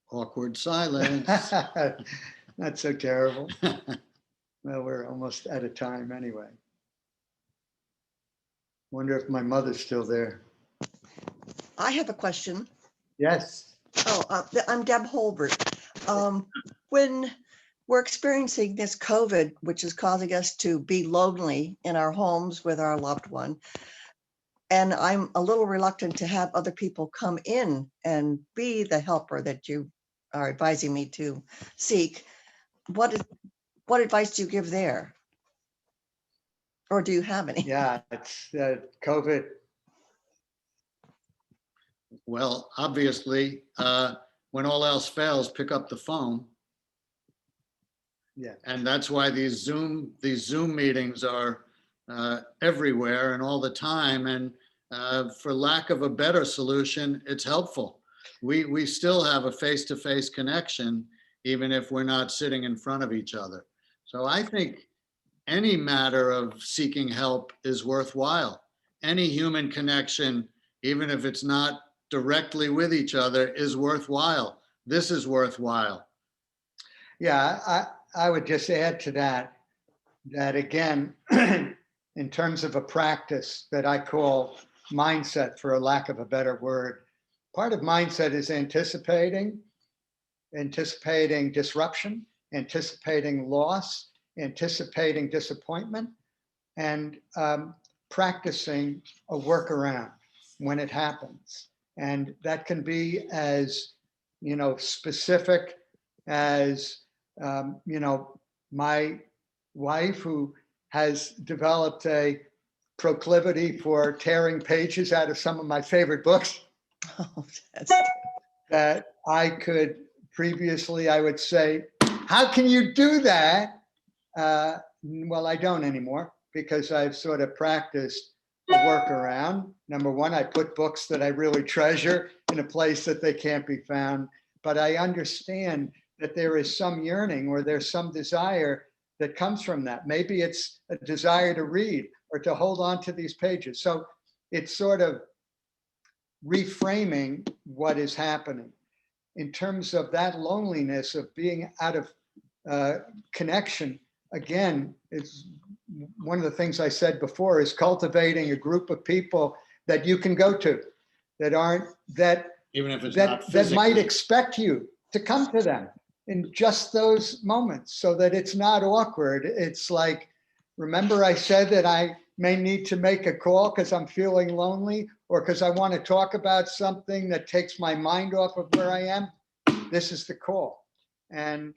Awkward silence. Not so terrible. Well, we're almost out of time anyway. Wonder if my mother's still there. I have a question. Yes. Oh, I'm Deb Holbert. When we're experiencing this COVID, which is causing us to be lonely in our homes with our loved one, and I'm a little reluctant to have other people come in and be the helper that you are advising me to seek, what advice do you give there? Or do you have any? Yeah, it's COVID. Well, obviously, when all else fails, pick up the phone. Yeah. And that's why these Zoom meetings are everywhere and all the time. And for lack of a better solution, it's helpful. We still have a face-to-face connection, even if we're not sitting in front of each other. So I think any matter of seeking help is worthwhile. Any human connection, even if it's not directly with each other, is worthwhile. This is worthwhile. Yeah, I would just add to that again, in terms of a practice that I call mindset, for a lack of a better word, part of mindset is anticipating disruption, anticipating loss, anticipating disappointment, and practicing a workaround when it happens. And that can be as, specific as, my wife, who has developed a proclivity for tearing pages out of some of my favorite books. Oh, that I could previously, I would say, how can you do that? Well, I don't anymore, because I've sort of practiced a workaround. Number one, I put books that I really treasure in a place that they can't be found. But I understand that there is some yearning, or there's some desire that comes from that. Maybe it's a desire to read or to hold on to these pages. So it's sort of reframing what is happening in terms of that loneliness of being out of connection. Again, it's one of the things I said before, is cultivating a group of people that you can go to, that aren't, that even if it's that might expect you to come to them in just those moments, so that it's not awkward. It's like, remember I said that I may need to make a call because I'm feeling lonely, or because I want to talk about something that takes my mind off of where I am. This is the call. And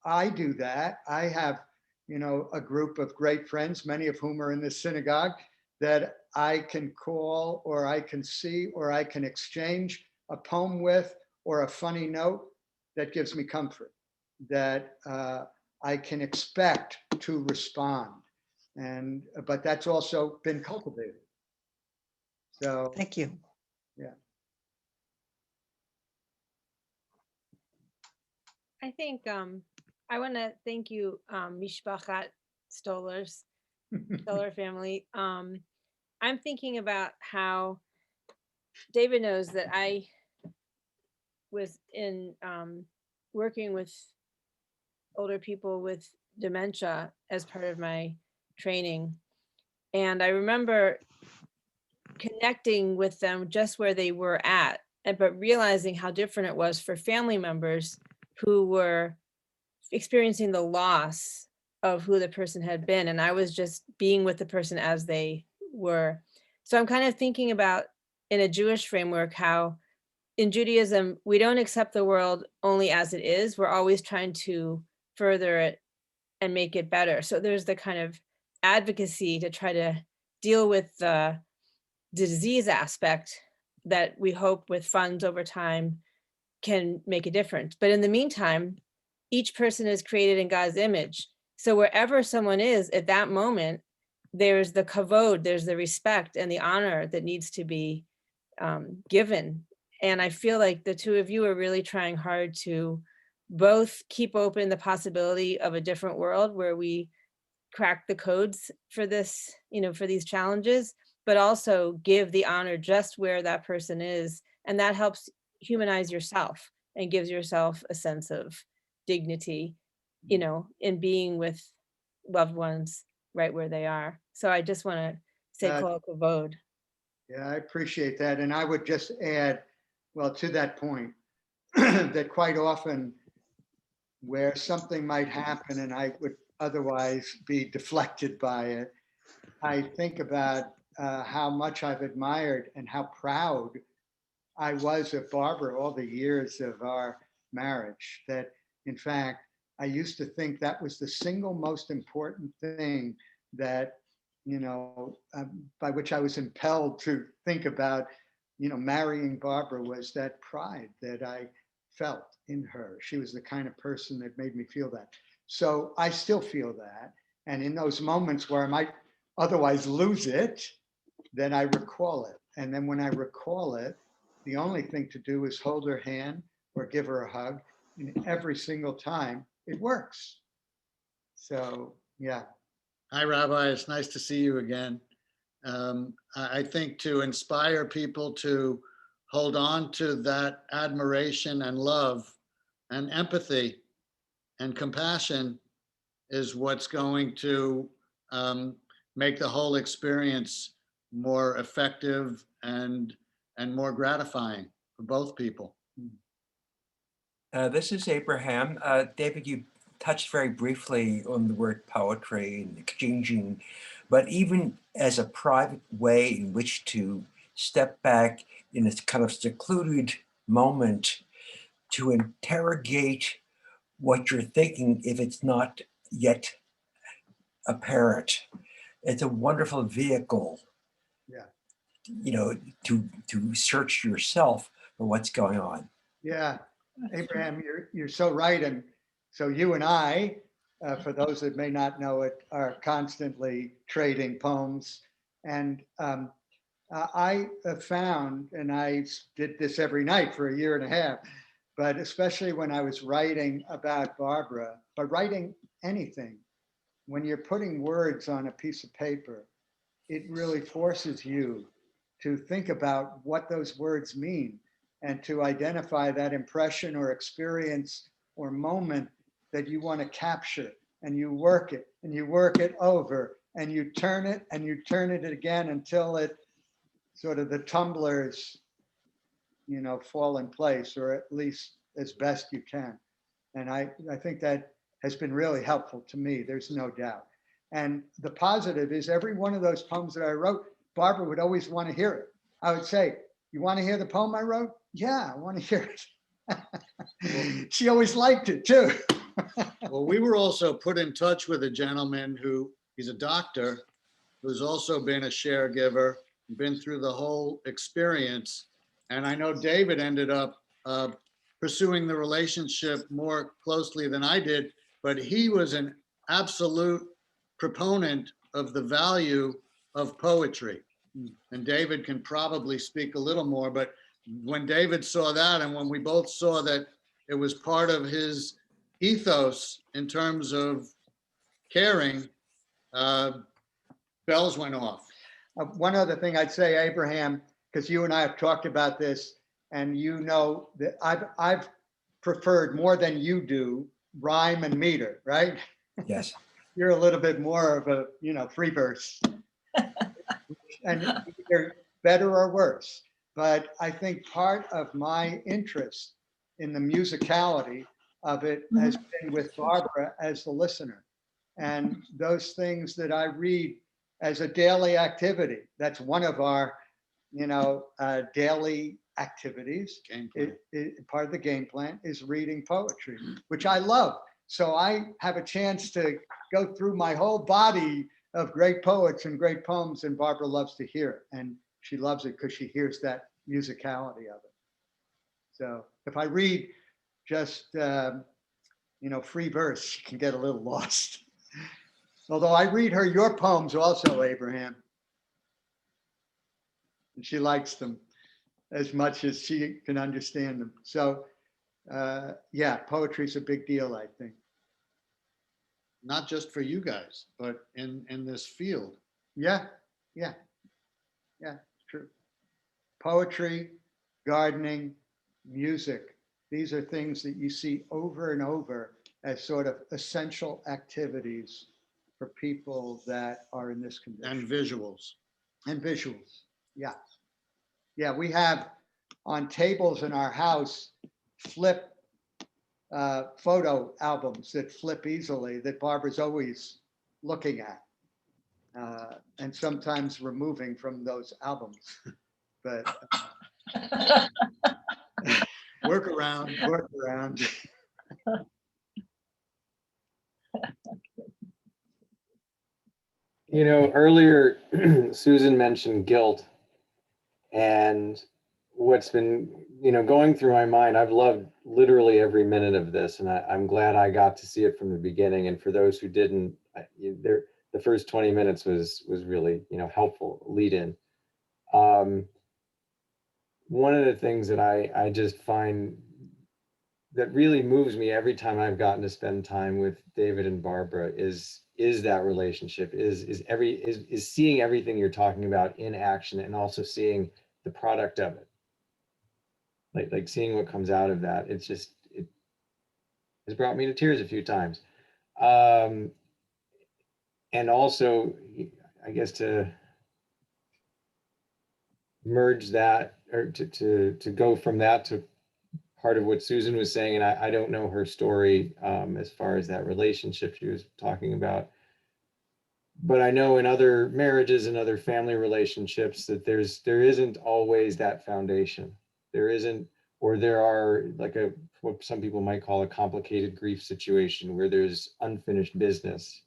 I do that. I have, a group of great friends, many of whom are in this synagogue, that I can call, or I can see, or I can exchange a poem with, or a funny note that gives me comfort, that I can expect to respond. But that's also been cultivated. So thank you. Yeah. I think I want to thank you, Mishpachat Stoller family. I'm thinking about how David knows that I was in working with older people with dementia as part of my training. And I remember connecting with them just where they were at, but realizing how different it was for family members who were experiencing the loss of who the person had been. And I was just being with the person as they were. So I'm kind of thinking about, in a Jewish framework, how in Judaism, we don't accept the world only as it is. We're always trying to further it and make it better. So there's the kind of advocacy to try to deal with the disease aspect that we hope with funds over time can make a difference. But in the meantime, each person is created in God's image. So wherever someone is at that moment, there's the kavod, there's the respect and the honor that needs to be given. And I feel like the two of you are really trying hard to both keep open the possibility of a different world where we crack the codes for this, for these challenges, but also give the honor just where that person is. And that helps humanize yourself and gives yourself a sense of dignity you know, in being with loved ones right where they are. So I just want to say Uh, kol kavod. Yeah, I appreciate that. And I would just add, well, to that point, that quite often where something might happen and I would otherwise be deflected by it, I think about how much I've admired and how proud I was of Barbara all the years of our marriage. That, in fact, I used to think that was the single most important thing that, by which I was impelled to think about, marrying Barbara, was that pride that I felt in her. She was the kind of person that made me feel that. So I still feel that. And in those moments where I might otherwise lose it, then I recall it. And then when I recall it, the only thing to do is hold her hand or give her a hug. And every single time it works. So, yeah. Hi, Rabbi. It's nice to see you again. I think to inspire people to hold on to that admiration and love and empathy and compassion is what's going to make the whole experience more effective and more gratifying for both people. This is Abraham. David, you touched very briefly on the word poetry and exchanging, but even as a private way in which to step back in a kind of secluded moment to interrogate what you're thinking if it's not yet apparent. It's a wonderful vehicle, Yeah. To search yourself for what's going on. Yeah. Abraham, you're so right. And so you and I, for those that may not know it, are constantly trading poems. And I have found, and I did this every night for a year and a half, but especially when I was writing about Barbara, but writing anything, when you're putting words on a piece of paper, it really forces you to think about what those words mean and to identify that impression or experience or moment that you want to capture, and you work it and you work it over and you turn it and you turn it again until it sort of the tumblers, fall in place, or at least as best you can. And I think that has been really helpful to me. There's no doubt. And the positive is every one of those poems that I wrote, Barbara would always want to hear it. I would say, "You want to hear the poem I wrote?" "Yeah, I want to hear it." She always liked it too. Well, we were also put in touch with a gentleman he's a doctor, who's also been a caregiver, been through the whole experience. And I know David ended up pursuing the relationship more closely than I did, but he was an absolute proponent of the value of poetry. And David can probably speak a little more, but when David saw that, and when we both saw that it was part of his ethos in terms of caring, bells went off. One other thing I'd say, Abraham, because you and I have talked about this, and you know that I've preferred more than you do rhyme and meter, right? Yes. You're a little bit more of a, free verse, and either better or worse. But I think part of my interest in the musicality of it has been with Barbara as the listener. And those things that I read as a daily activity, that's one of our, daily activities. Part of the game plan is reading poetry, which I love. So I have a chance to go through my whole body of great poets and great poems, and Barbara loves to hear it. And she loves it because she hears that musicality of it. So if I read just, free verse, she can get a little lost. Although I read her your poems also, Abraham. And she likes them as much as she can understand them. So, yeah, poetry is a big deal, I think. Not just for you guys, but in this field. Yeah, it's true. Poetry, gardening, music, these are things that you see over and over as sort of essential activities for people that are in this condition. And visuals. And visuals, yeah. Yeah, we have on tables in our house, flip photo albums that flip easily that Barbara's always looking at. And sometimes removing from those albums. But work around. You know, earlier Susan mentioned guilt, and what's been, going through my mind, I've loved literally every minute of this, and I'm glad I got to see it from the beginning. And for those who didn't, the first 20 minutes was really, helpful lead in. One of the things that I just find that really moves me every time I've gotten to spend time with David and Barbara is that relationship, is seeing everything you're talking about in action, and also seeing the product of it. Like seeing what comes out of that. It has brought me to tears a few times. And also, I guess, to merge that, or to go from that to part of what Susan was saying, and I don't know her story as far as that relationship she was talking about, but I know in other marriages and other family relationships that there isn't always that foundation. There isn't, or there are like what some people might call a complicated grief situation where there's unfinished business,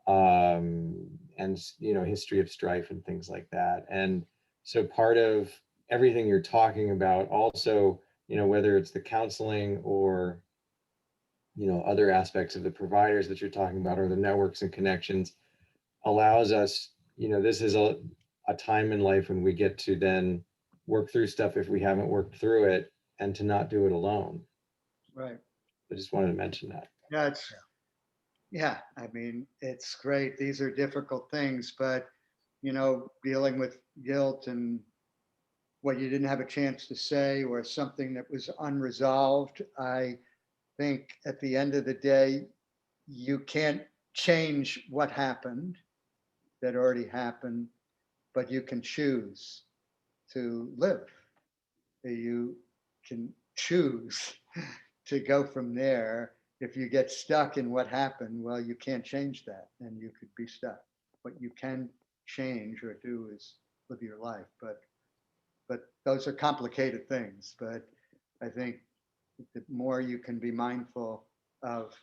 and history of strife and things like that. And so part of everything you're talking about also, whether it's the counseling or, other aspects of the providers that you're talking about, or the networks and connections, allows us, this is a time in life when we get to then work through stuff if we haven't worked through it, and to not do it alone. Right. I just wanted to mention that. Yeah, I mean, it's great. These are difficult things, but, dealing with guilt and what you didn't have a chance to say, or something that was unresolved, I think at the end of the day, you can't change what happened, that already happened, but you can choose to live. You can choose to go from there. If you get stuck in what happened, well, you can't change that, and you could be stuck. What you can change or do is live your life. But those are complicated things. But I think the more you can be mindful of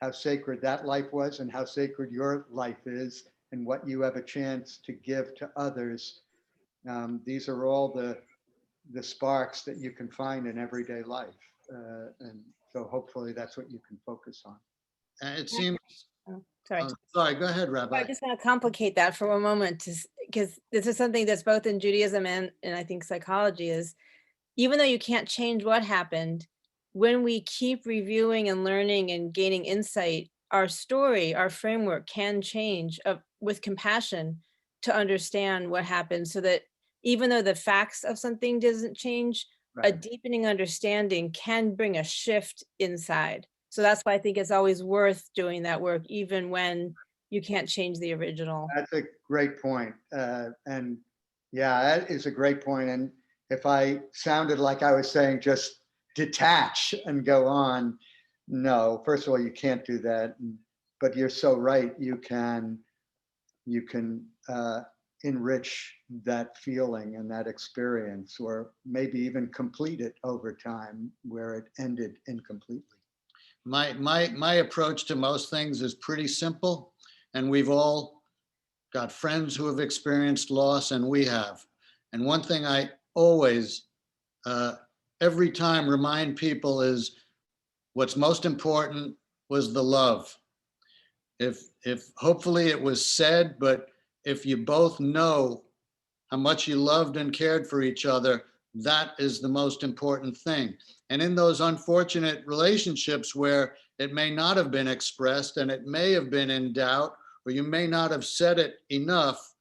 how sacred that life was, and how sacred your life is, and what you have a chance to give to others. These are all the sparks that you can find in everyday life. And so hopefully that's what you can focus on. And it seems, Sorry. sorry, go ahead, Rabbi. I just want to complicate that for one moment, because this is something that's both in Judaism and I think psychology, is even though you can't change what happened, when we keep reviewing and learning and gaining insight, our story, our framework can change with compassion to understand what happened, so that even though the facts of something doesn't change, a deepening understanding can bring a shift inside. So that's why I think it's always worth doing that work, even when you can't change the original. That's a great point. And yeah, that is a great point. And if I sounded like I was saying just detach and go on, no, first of all, you can't do that. But you're so right. You can enrich that feeling and that experience, or maybe even complete it over time where it ended incompletely. My approach to most things is pretty simple, and we've all got friends who have experienced loss, and we have. And one thing I always, every time remind people is what's most important was the love. If hopefully it was said, but if you both know how much you loved and cared for each other, that is the most important thing. And in those unfortunate relationships where it may not have been expressed and it may have been in doubt, or you may not have said it enough,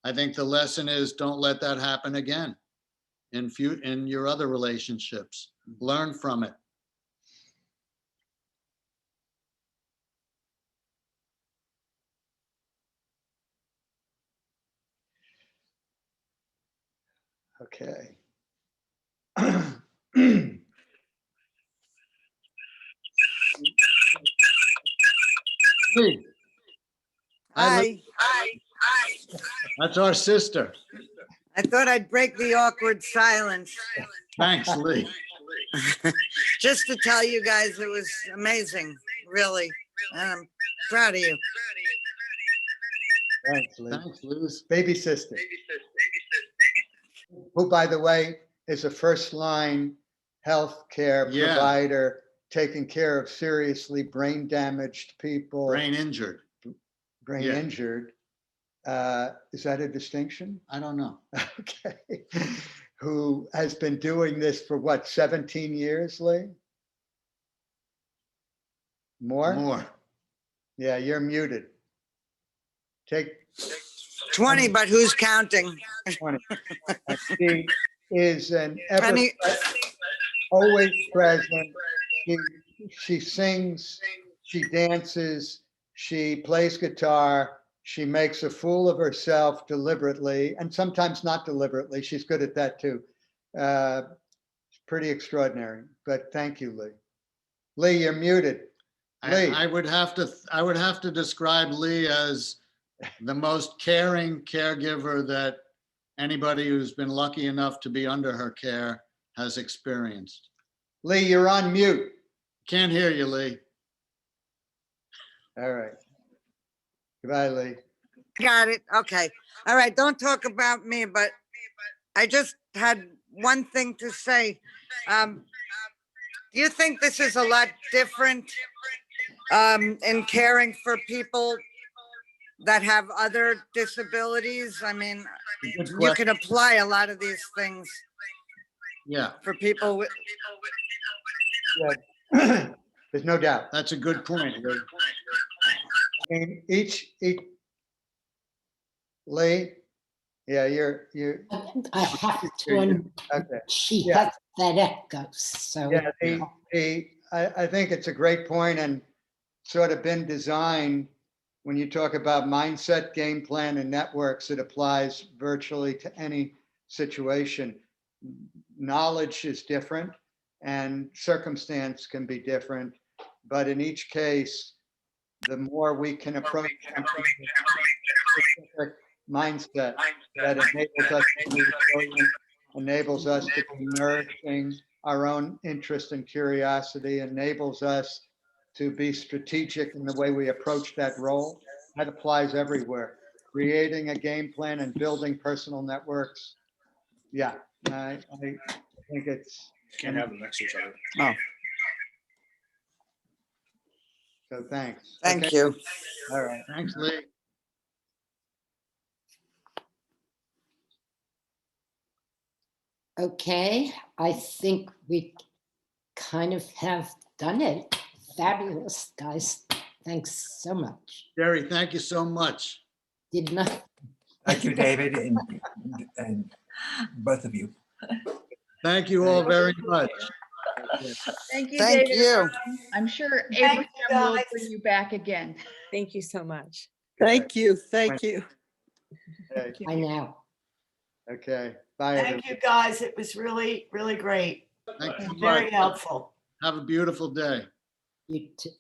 I think the lesson is don't let that happen again in your other relationships. Learn from it. Okay. Lee, Hi, that's our sister. I thought I'd break the awkward silence Thanks, Lee. just to tell you guys it was amazing, really. And I'm proud of you. Thanks, Liz. Thanks, Liz. Baby sister. Who, by the way, is a first-line healthcare Yeah. provider taking care of seriously brain-damaged people. Brain injured. Brain yeah. injured. Is that a distinction? I don't know. Okay. Who has been doing this for what, 17 years, Lee? More? More. Yeah, you're muted. Take 20, but who's counting? 20. She is an ever, Honey, always present. She sings, she dances, she plays guitar, she makes a fool of herself deliberately, and sometimes not deliberately. She's good at that too. It's pretty extraordinary, but thank you, Lee. Lee, you're muted. Lee. I would have to describe Lee as the most caring caregiver that anybody who's been lucky enough to be under her care has experienced. Lee, you're on mute. Can't hear you, Lee. All right. Goodbye, Lee. got it. Okay. All right. Don't talk about me, but I just had one thing to say. Do you think this is a lot different in caring for people that have other disabilities? I mean, you can apply a lot of these things Yeah, for people with. Yeah. There's no doubt. that's a good point, Lee. I mean, each Lee, yeah, you're I have to, okay. she Yeah. has that echo, so. Yeah, I think it's a great point and sort of been designed when you talk about mindset, game plan, and networks, it applies virtually to any situation. Knowledge is different and circumstance can be different, but in each case, the more we can approach a specific mindset that enables us to be resilient, enables us to be nourishing our own interest and curiosity, enables us to be strategic in the way we approach that role. That applies everywhere. Creating a game plan and building personal networks. Yeah, I think it's. Can't have them next to each other. Oh, So thanks. thank Okay. you. All right. Thanks, Lee. Okay, I think we kind of have done it. Fabulous, guys. Thanks so much. Jerry, thank you so much. Did not. Thank you, David, and both of you. Thank you all very much. Thank you, Thank David. you. I'm sure Thank you, Abraham will guys. bring you back again. Thank you so much. Thank you. Thank you. Okay. I know. Okay. Bye, everyone. Thank you, guys. It was really, really great. Thank you. Very helpful. Have a beautiful day. You too.